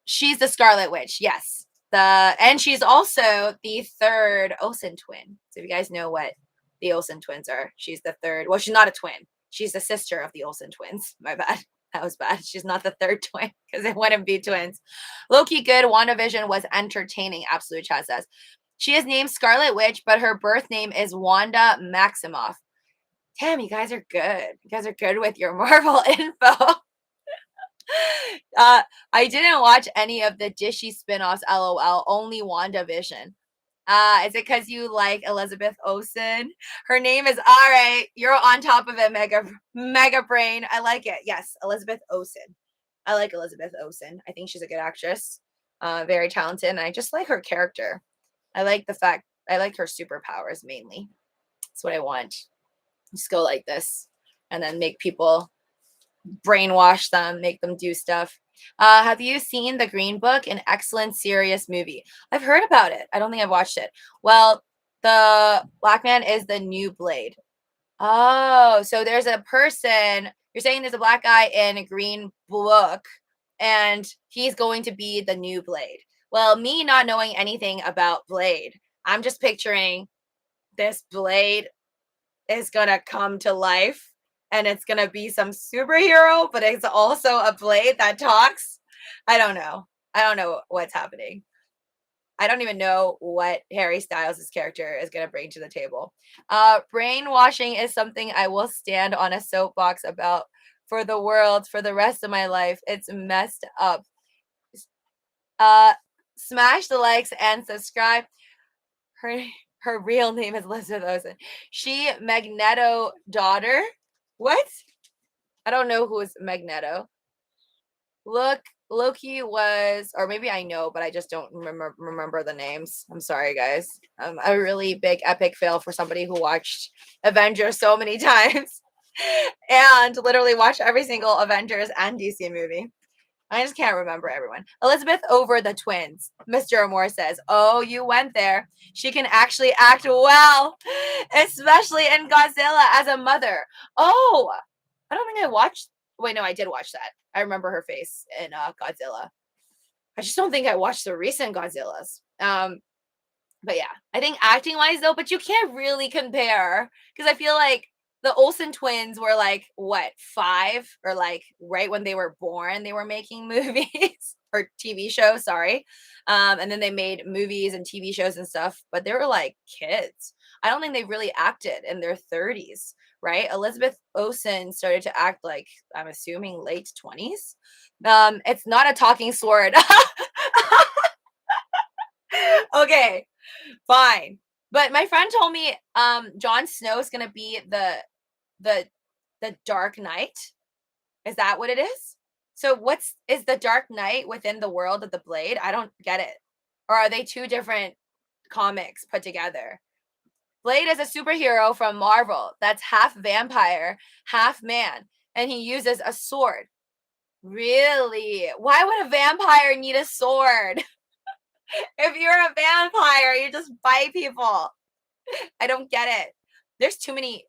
She's the Scarlet Witch. Yes. And she's also the 3rd Olsen twin. So if you guys know what the Olsen twins are, she's the 3rd. Well, she's not a twin. She's the sister of the Olsen twins. My bad. That was bad. She's not the 3rd twin because it wouldn't be twins. Loki good. WandaVision was entertaining. Absolute Chat says. She is named Scarlet Witch, but her birth name is Wanda Maximoff. Damn, you guys are good. You guys are good with your Marvel info. I didn't watch any of the Dishy spin-offs, LOL, only WandaVision. Is it because you like Elizabeth Olsen? Her name is, all right, you're on top of it, mega brain. I like it. Yes, Elizabeth Olsen. I like Elizabeth Olsen. I think she's a good actress. Very talented, and I just like her character. I like her superpowers mainly. That's what I want. Just go like this and then make people brainwash them, make them do stuff. Have you seen The Green Book? An excellent, serious movie. I've heard about it. I don't think I've watched it. Well, the black man is the new Blade. Oh, so there's a person, you're saying there's a black guy in a green book, and he's going to be the new Blade. Well, me not knowing anything about Blade, I'm just picturing this Blade is gonna come to life and it's gonna be some superhero, but it's also a Blade that talks. I don't know. I don't know what's happening. I don't even know what Harry Styles' character is going to bring to the table. Brainwashing is something I will stand on a soapbox about for the world for the rest of my life. It's messed up. Uh, smash the likes and subscribe. Her her real name is Elizabeth Olsen. She Magneto daughter. What? I don't know who is Magneto. Loki was, or maybe I know, but I just don't remember the names. I'm sorry, guys. A really big epic fail for somebody who watched Avengers so many times and literally watched every single Avengers and DC movie. I just can't remember everyone. Elizabeth over the twins. Mr. Amore says, "Oh, you went there. She can actually act well, especially in Godzilla as a mother." Oh, I don't think I watched. Wait, no, I did watch that. I remember her face in Godzilla. I just don't think I watched the recent Godzillas. But yeah, I think acting wise though, but you can't really compare because I feel like the Olsen twins were like what 5 or like right when they were born, they were making movies or TV shows. Sorry, and then they made movies and TV shows and stuff, but they were like kids. I don't think they really acted in their 30s, right? Elizabeth Olsen started to act like I'm assuming late 20s. It's not a talking sword. Okay, fine. But my friend told me Jon Snow is gonna be the the Dark Knight. Is that what it is? So is the Dark Knight within the world of the Blade? I don't get it. Or are they two different comics put together? Blade is a superhero from Marvel that's half vampire, half man, and he uses a sword. Really? Why would a vampire need a sword? If you're a vampire, you just bite people. I don't get it. There's too many.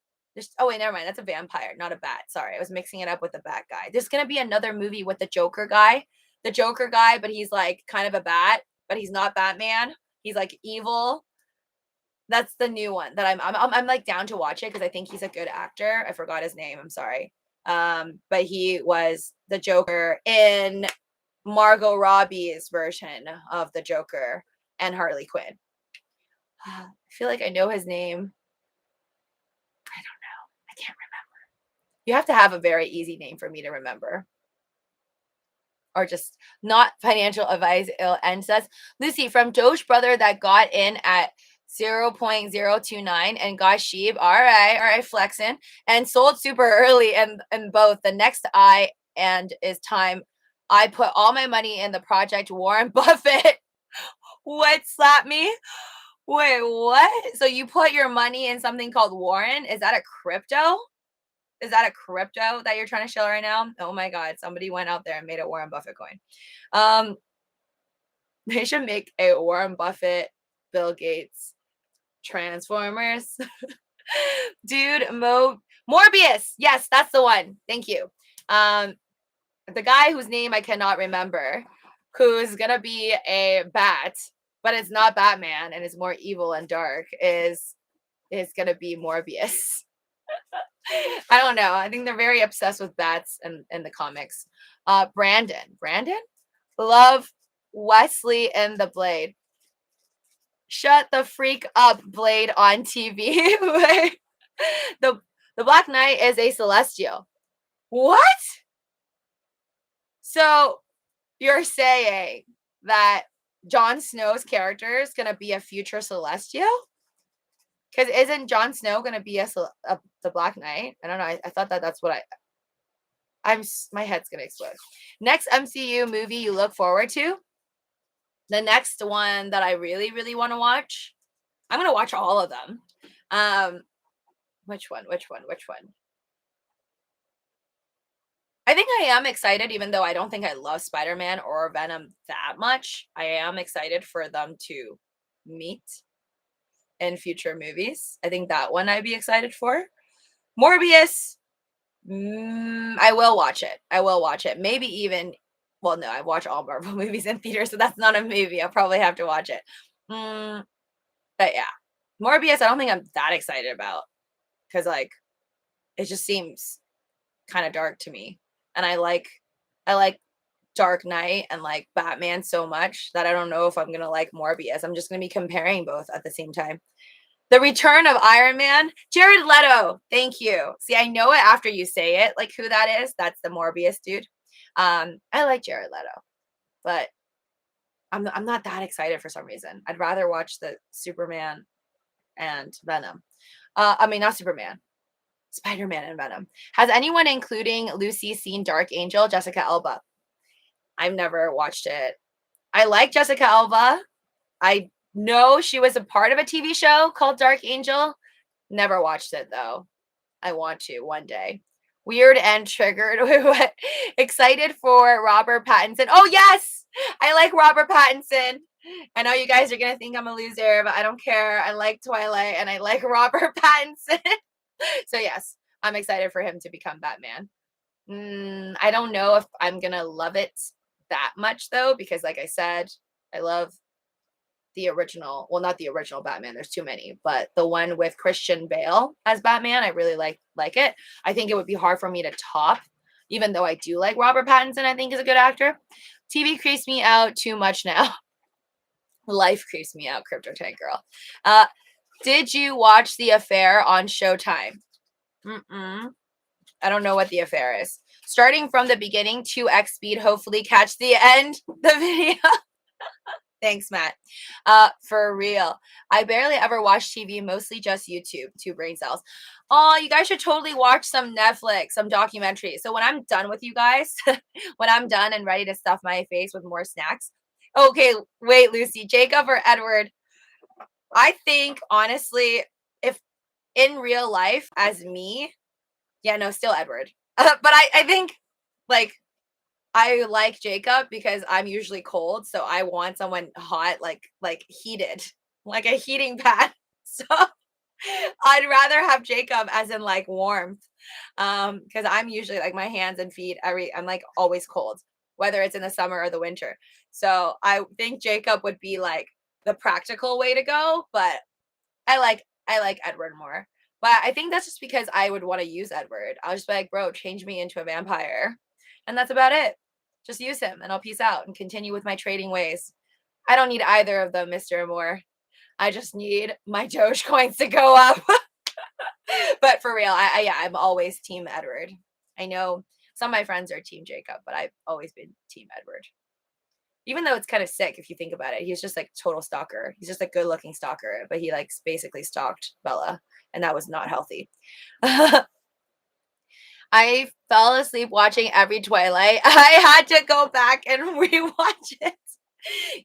Oh wait, never mind. That's a vampire, not a bat. Sorry, I was mixing it up with the bat guy. There's gonna be another movie with the Joker guy. The Joker guy, but he's like kind of a bat, but he's not Batman. He's like evil. That's the new one that I'm like down to watch it because I think he's a good actor. I forgot his name. I'm sorry. But he was the Joker in Margot Robbie's version of the Joker and Harley Quinn. I feel like I know his name. I don't know. I can't remember. You have to have a very easy name for me to remember. Or just not financial advice. And says, Lucy, from Doge brother that got in at 0.029 and got Shib. All right, flexing. And sold super early and both. The next and is time I put all my money in the project Warren Buffett. What? Slap me? Wait, what? So you put your money in something called Warren? Is that a crypto? Is that a crypto that you're trying to show right now? Oh my God, somebody went out there and made a Warren Buffett coin. They should make a Warren Buffett, Bill Gates, Transformers. Dude, Morbius. Yes, that's the one. Thank you. The guy whose name I cannot remember, who's gonna be a bat, but it's not Batman and is more evil and dark, is gonna be Morbius. I don't know. I think they're very obsessed with bats in the comics. Brandon. Love Wesley and the Blade. Shut the freak up, Blade on TV. the Black Knight is a celestial. What? So you're saying that Jon Snow's character is gonna be a future celestial? Because isn't Jon Snow gonna be the Black Knight? I don't know. I thought that's what my head's gonna explode. Next MCU movie you look forward to? The next one that I really, really want to watch. I'm gonna watch all of them. Which one? I think I am excited, even though I don't think I love Spider-Man or Venom that much. I am excited for them to meet in future movies. I think that one I'd be excited for. Morbius, I will watch it. I will watch it. Maybe even, well, no, I watch all Marvel movies in theaters, so that's not a movie. I'll probably have to watch it. But yeah, Morbius, I don't think I'm that excited about because like it just seems kind of dark to me, and I like Dark Knight and like Batman so much that I don't know if I'm gonna like Morbius. I'm just gonna be comparing both at the same time. The Return of Iron Man, Jared Leto. Thank you. See, I know it after you say it, like who that is. That's the Morbius dude. I like Jared Leto, but I'm not that excited for some reason. I'd rather watch the Superman and Venom. I mean, not Superman, Spider-Man and Venom. Has anyone, including Lucy, seen Dark Angel? Jessica Alba. I've never watched it. I like Jessica Alba. I know she was a part of a TV show called Dark Angel. Never watched it though. I want to one day. Weird and triggered. Excited for Robert Pattinson. Oh yes, I like Robert Pattinson. I know you guys are gonna think I'm a loser, but I don't care. I like Twilight and I like Robert Pattinson. So yes, I'm excited for him to become Batman. I don't know if I'm gonna love it that much though, because like I said, I love the original, well, not the original Batman, there's too many, but the one with Christian Bale as Batman, I really like it. I think it would be hard for me to top, even though I do like Robert Pattinson, I think is a good actor. TV creeps me out too much now. Life creeps me out, Crypto Tank Girl. Did you watch The Affair on Showtime? I don't know what The Affair is. Starting from the beginning, 2x speed, hopefully catch the end, the video. Thanks, Matt. For real. I barely ever watch TV, mostly just YouTube, 2 brain cells. Oh, you guys should totally watch some Netflix, some documentaries. So when I'm done with you guys, when I'm done and ready to stuff my face with more snacks. Okay, wait, Lucy, Jacob or Edward? I think, honestly, if in real life as me, yeah, no, still Edward. But I think, like, I like Jacob because I'm usually cold, so I want someone hot, like heated, like a heating pad. So I'd rather have Jacob as in like warmth, because I'm usually like my hands and feet. I'm like always cold, whether it's in the summer or the winter. So I think Jacob would be like the practical way to go, but I like Edward more. But I think that's just because I would want to use Edward. I'll just be like, bro, change me into a vampire, and that's about it. Just use him and I'll peace out and continue with my trading ways. I don't need either of them, Mr. Moore. I just need my Dogecoins to go up. But for real, I'm always team Edward. I know some of my friends are team Jacob, but I've always been team Edward. Even though it's kind of sick if you think about it. He's just like total stalker. He's just a good looking stalker, but he like basically stalked Bella, and that was not healthy. I fell asleep watching every Twilight. I had to go back and rewatch it.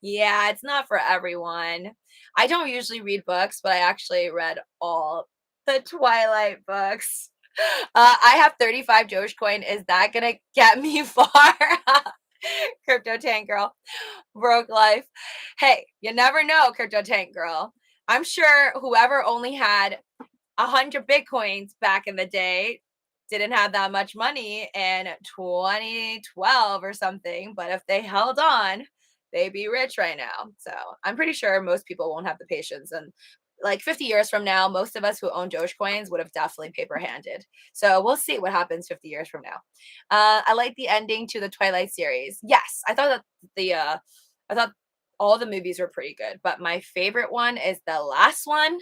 Yeah, it's not for everyone. I don't usually read books, but I actually read all the Twilight books. I have 35 Dogecoin. Is that gonna get me far? Crypto Tank Girl. Broke life. Hey, you never know, Crypto Tank Girl. I'm sure whoever only had 100 Bitcoins back in the day didn't have that much money in 2012 or something, but if they held on, they'd be rich right now. So I'm pretty sure most people won't have the patience. And like 50 years from now, most of us who own Dogecoins would have definitely paper handed. So we'll see what happens 50 years from now. I like the ending to the Twilight series. Yes, I thought that I thought all the movies were pretty good, but my favorite one is the last one.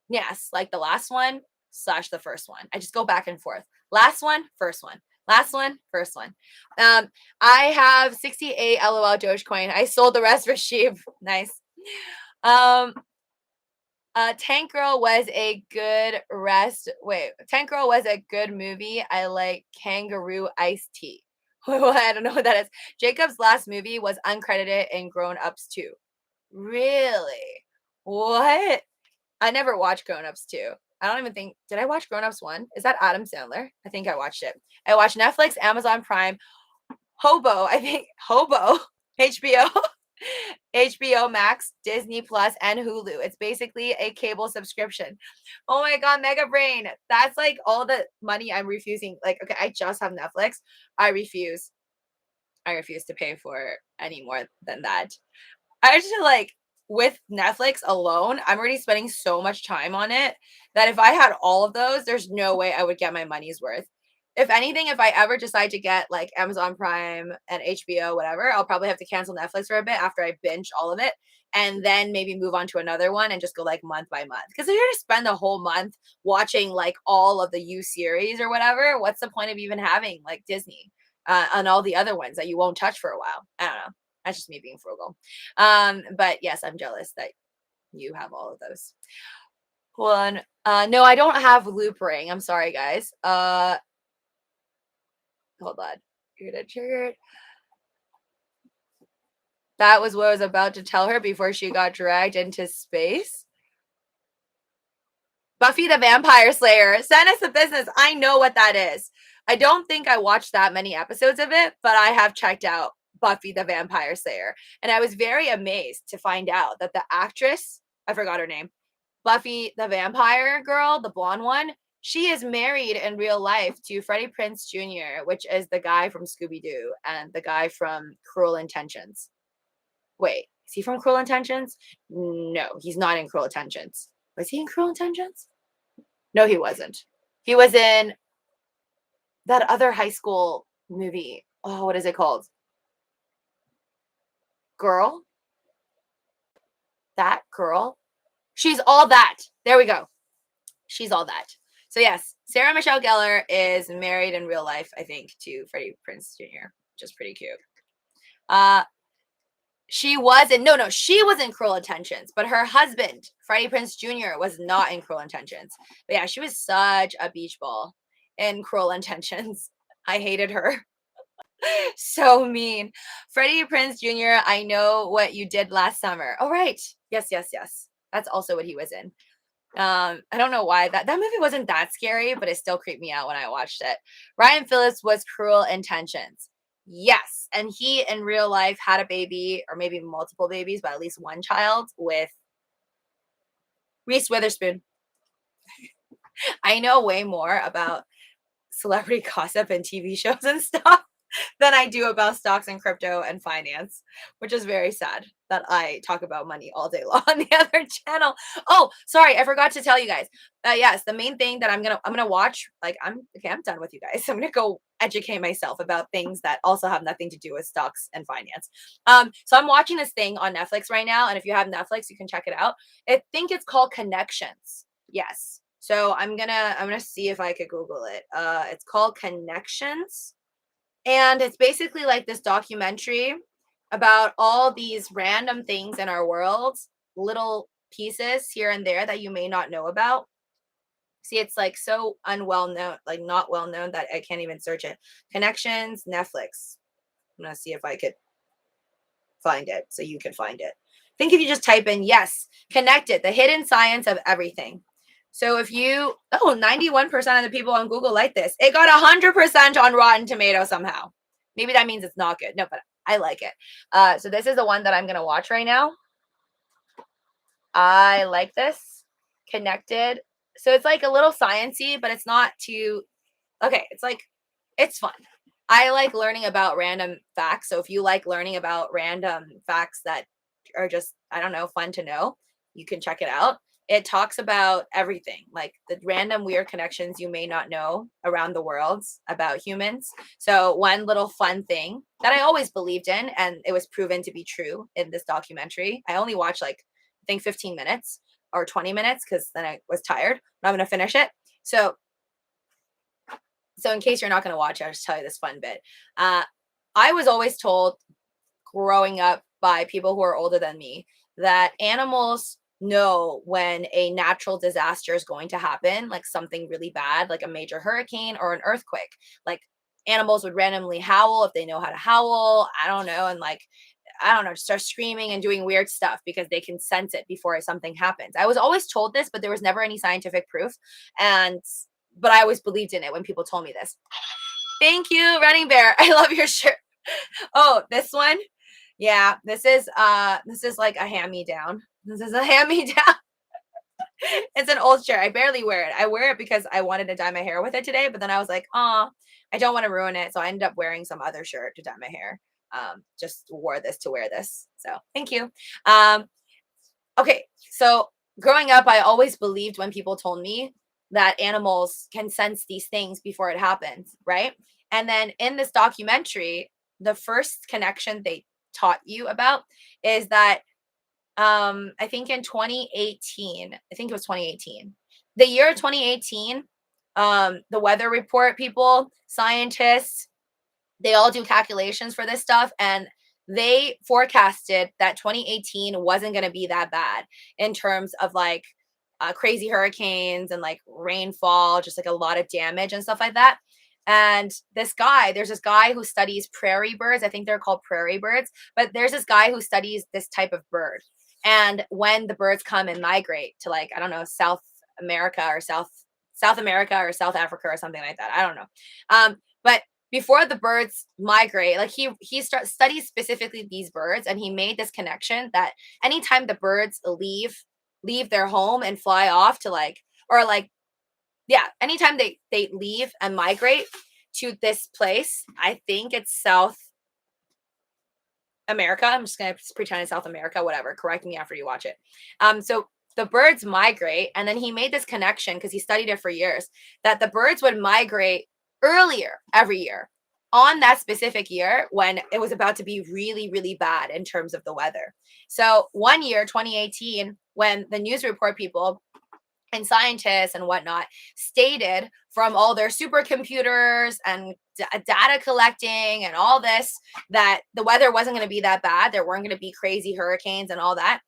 Yes, like the last one / the first one. I just go back and forth. Last one, first one. Last one, first one. I have 68 LOL Dogecoin. I sold the rest for Shib. Nice. Tank Girl was a good Tank Girl was a good movie. I like Kangaroo Iced Tea. I don't know what that is. Jacob's last movie was uncredited in Grown Ups 2. Really? What? I never watched Grown Ups 2. I don't even think, did I watch Grown Ups 1? Is that Adam Sandler? I think I watched it. I watched Netflix, Amazon Prime, Hobo, I think, Hobo, HBO, HBO Max, Disney Plus, and Hulu. It's basically a cable subscription. Oh my God, Mega Brain. That's like all the money I'm refusing. Like, okay, I just have Netflix. I refuse. I refuse to pay for any more than that. I just feel like with Netflix alone, I'm already spending so much time on it that if I had all of those, there's no way I would get my money's worth. If anything, if I ever decide to get like Amazon Prime and HBO, whatever, I'll probably have to cancel Netflix for a bit after I binge all of it and then maybe move on to another one and just go like month by month. Because if you're to spend the whole month watching like all of the U series or whatever, what's the point of even having like Disney and all the other ones that you won't touch for a while? I don't know. That's just me being frugal. But yes, I'm jealous that you have all of those. Hold on. No, I don't have loop ring. I'm sorry, guys. Hold on. You're gonna trigger it. That was what I was about to tell her before she got dragged into space. Buffy the Vampire Slayer. Send us the business. I know what that is. I don't think I watched that many episodes of it, but I have checked out Buffy the Vampire Slayer. And I was very amazed to find out that the actress, I forgot her name, Buffy the Vampire girl, the blonde one, she is married in real life to Freddie Prinze Jr., which is the guy from Scooby Doo and the guy from Cruel Intentions. Wait, is he from Cruel Intentions? No, he's not in Cruel Intentions. Was he in Cruel Intentions? No, he wasn't. He was in that other high school movie. Oh, what is it called? Girl? That girl? She's all that. There we go. She's all that. So yes, Sarah Michelle Gellar is married in real life, I think, to Freddie Prinze Jr., which is pretty cute. She was in she was in Cruel Intentions, but her husband, Freddie Prinze Jr., was not in Cruel Intentions. But yeah, she was such a beach ball in Cruel Intentions. I hated her. So mean. Freddie Prinze Jr., I know what you did last summer. Oh, right. Yes, yes, yes. That's also what he was in. I don't know why that movie wasn't that scary, but it still creeped me out when I watched it. Ryan Phillips was Cruel Intentions. Yes, and he in real life had a baby, or maybe multiple babies, but at least one child with Reese Witherspoon. I know way more about celebrity gossip and TV shows and stuff than I do about stocks and crypto and finance, which is very sad that I talk about money all day long on the other channel. Oh, sorry, I forgot to tell you guys. Yes, the main thing that I'm gonna watch, like I'm done with you guys. I'm gonna go educate myself about things that also have nothing to do with stocks and finance. So I'm watching this thing on Netflix right now, and if you have Netflix, you can check it out. I think it's called Connections. Yes. So I'm gonna see if I could Google it. It's called Connections. And it's basically like this documentary about all these random things in our world, little pieces here and there that you may not know about. See, it's like so unwell known, like not well known that I can't even search it. Connections, Netflix. I'm gonna see if I could find it so you can find it. I think if you just type in, yes, connected, the hidden science of everything. So if you, 91% of the people on Google like this. It got 100% on Rotten Tomato somehow. Maybe that means it's not good. No, but I like it. So this is the one that I'm going to watch right now. I like this. Connected. So it's like a little sciencey, but it's not too, okay, it's like, it's fun. I like learning about random facts. So if you like learning about random facts that are just, I don't know, fun to know, you can check it out. It talks about everything, like the random weird connections you may not know around the world about humans. So one little fun thing that I always believed in, and it was proven to be true in this documentary. I only watched like, I think 15 minutes or 20 minutes because then I was tired. I'm going to finish it. So in case you're not going to watch it, I'll just tell you this fun bit. I was always told growing up by people who are older than me that animals know when a natural disaster is going to happen, like something really bad, like a major hurricane or an earthquake. Like animals would randomly howl if they know how to howl. I don't know. And like I don't know, start screaming and doing weird stuff because they can sense it before something happens. I was always told this, but there was never any scientific proof. But I always believed in it when people told me this. Thank you, Running Bear. I love your shirt. Oh, this one. Yeah, this is like a hand-me-down. This is a hand-me-down. It's an old shirt. I barely wear it. I wear it because I wanted to dye my hair with it today, but then I was like, oh, I don't want to ruin it. So I ended up wearing some other shirt to dye my hair. Just wore this to wear this. So thank you. Okay, so growing up, I always believed when people told me that animals can sense these things before it happens, right? And then in this documentary, the first connection they taught you about is that I think in 2018, I think it was 2018, the year 2018, the weather report people, scientists, they all do calculations for this stuff, and they forecasted that 2018 wasn't going to be that bad in terms of like crazy hurricanes and like rainfall, just like a lot of damage and stuff like that. And there's this guy who studies prairie birds. I think they're called prairie birds, but there's this guy who studies this type of bird. And when the birds come and migrate to, like, I don't know, South America or South America or South Africa or something like that. I don't know. But before the birds migrate, like he studies specifically these birds, and he made this connection that anytime the birds leave their home and fly off to anytime they leave and migrate to this place, I think it's South America. I'm just gonna pretend it's South America, whatever. Correct me after you watch it. So the birds migrate, and then he made this connection because he studied it for years, that the birds would migrate earlier every year on that specific year when it was about to be really, really bad in terms of the weather. So one year, 2018, when the news report people and scientists and whatnot stated from all their supercomputers and data collecting and all this that the weather wasn't going to be that bad, there weren't going to be crazy hurricanes and all that,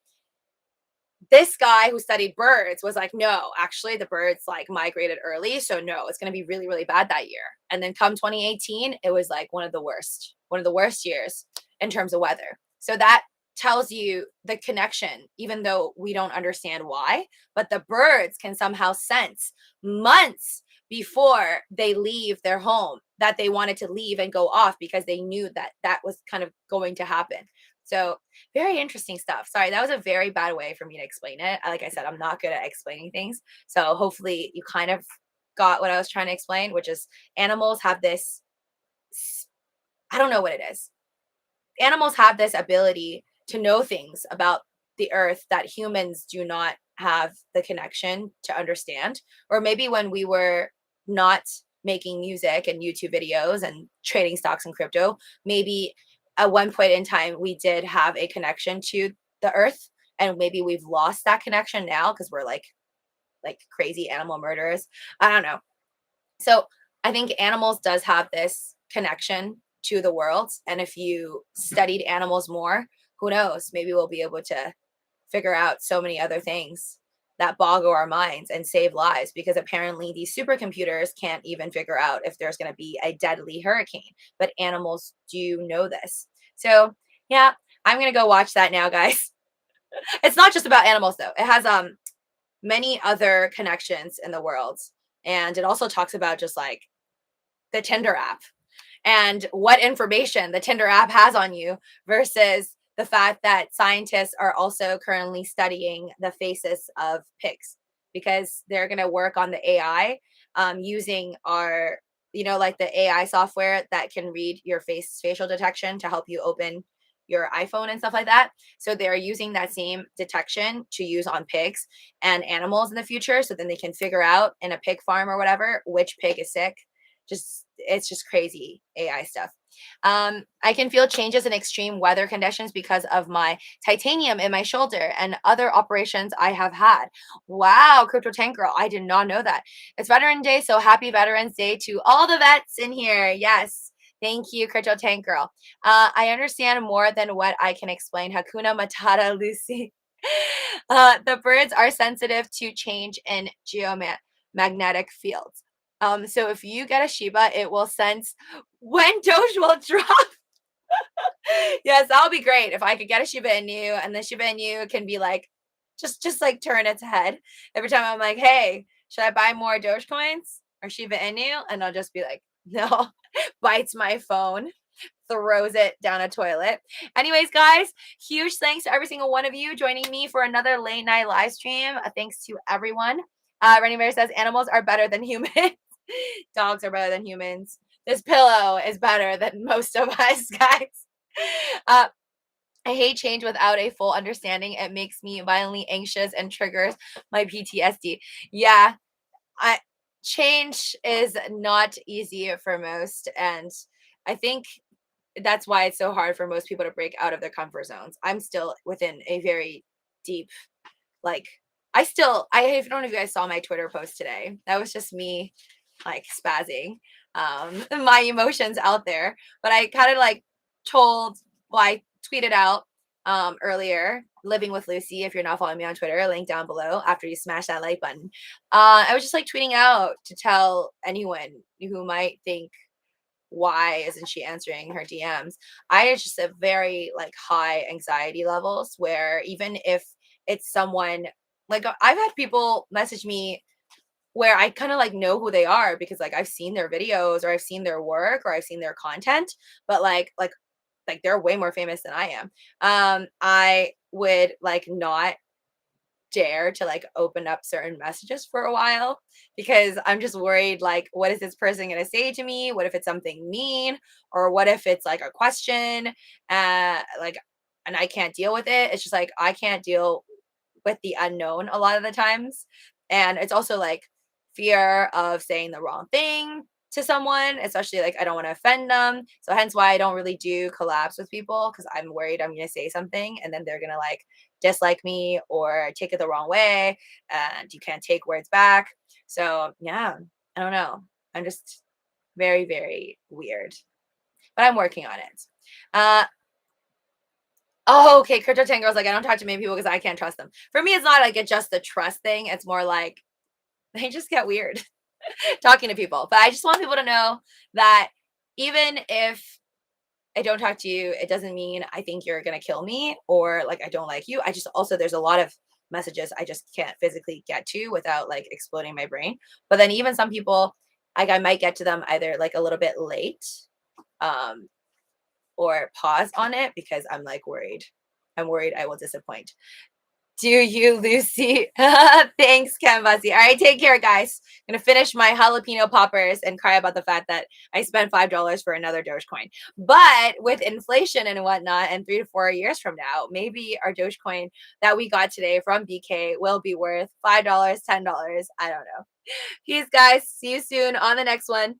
this guy who studied birds was like, no, actually the birds like migrated early, so no, it's going to be really, really bad that year. And then come 2018, it was like one of the worst years in terms of weather. So that tells you the connection, even though we don't understand why, but the birds can somehow sense months before they leave their home that they wanted to leave and go off because they knew that that was kind of going to happen. So very interesting stuff. Sorry, that was a very bad way for me to explain it. Like I said, I'm not good at explaining things. So hopefully you kind of got what I was trying to explain, which is animals have this, I don't know what it is. Animals have this ability to know things about the earth that humans do not have the connection to understand. Or maybe when we were not making music and YouTube videos and trading stocks and crypto, maybe at one point in time we did have a connection to the earth, and maybe we've lost that connection now because we're like crazy animal murderers. I don't know. So I think animals does have this connection to the world, and if you studied animals more, who knows, maybe we'll be able to figure out so many other things that boggle our minds and save lives, because apparently these supercomputers can't even figure out if there's going to be a deadly hurricane, but animals do know this. So yeah, I'm going to go watch that now, guys. It's not just about animals though. It has many other connections in the world, and it also talks about just like the Tinder app and what information the Tinder app has on you, versus the fact that scientists are also currently studying the faces of pigs, because they're going to work on the AI using our, like the AI software that can read your facial detection to help you open your iPhone and stuff like that. So they're using that same detection to use on pigs and animals in the future. So then they can figure out in a pig farm or whatever, which pig is sick. It's just crazy AI stuff. I can feel changes in extreme weather conditions because of my titanium in my shoulder and other operations I have had. Wow, Crypto Tank Girl, I did not know that. It's Veteran Day, so happy Veterans Day to all the vets in here. Yes, thank you, Crypto Tank Girl. I understand more than what I can explain. Hakuna Matata, Lucy. The birds are sensitive to change in geomagnetic fields. So if you get a Shiba, it will sense when Doge will drop. Yes, that would be great if I could get a Shiba Inu and the Shiba Inu can be like, just like turn its head every time I'm like, hey, should I buy more Dogecoins or Shiba Inu? And I'll just be like, no, bites my phone, throws it down a toilet. Anyways, guys, huge thanks to every single one of you joining me for another late night live stream. Thanks to everyone. Rennie Mary says animals are better than humans. Dogs are better than humans. This pillow is better than most of us, guys. Uh, I hate change without a full understanding. It makes me violently anxious and triggers my PTSD. Yeah, I change is not easy for most, and I think that's why it's so hard for most people to break out of their comfort zones. I'm still within a very deep, like, I don't know if you guys saw my Twitter post today. That was just me like spazzing my emotions out there. But I kind of like told, well, I tweeted out earlier, living with Lucy. If you're not following me on Twitter, link down below after you smash that like button. I was just like tweeting out to tell anyone who might think, why isn't she answering her DMs? I just have very like high anxiety levels where even if it's someone like I've had people message me where I kind of like know who they are because like I've seen their videos or I've seen their work or I've seen their content, but like they're way more famous than I am. I would like not dare to like open up certain messages for a while because I'm just worried like what is this person going to say to me? What if it's something mean or what if it's like a question like and I can't deal with it. It's just like I can't deal with the unknown a lot of the times. And it's also like fear of saying the wrong thing to someone, especially like I don't want to offend them. So hence why I don't really do collabs with people because I'm worried I'm going to say something and then they're going to like dislike me or take it the wrong way and you can't take words back. So yeah, I don't know. I'm just very, very weird, but I'm working on it. Oh, okay. Crypto Tango was like, I don't talk to many people because I can't trust them. For me, it's not like it's just the trust thing. It's more like they just get weird talking to people. But I just want people to know that even if I don't talk to you, it doesn't mean I think you're gonna kill me or like I don't like you. I just also there's a lot of messages I just can't physically get to without like exploding my brain. But then even some people, like I might get to them either like a little bit late, um, or pause on it because I'm like worried. I'm worried I will disappoint. Do you, Lucy? Thanks, Canvasi. All right, take care, guys. I'm gonna finish my jalapeno poppers and cry about the fact that I spent $5 for another Dogecoin. But with inflation and whatnot, and 3 to 4 years from now, maybe our Dogecoin that we got today from BK will be worth $5, $10. I don't know. Peace, guys. See you soon on the next one.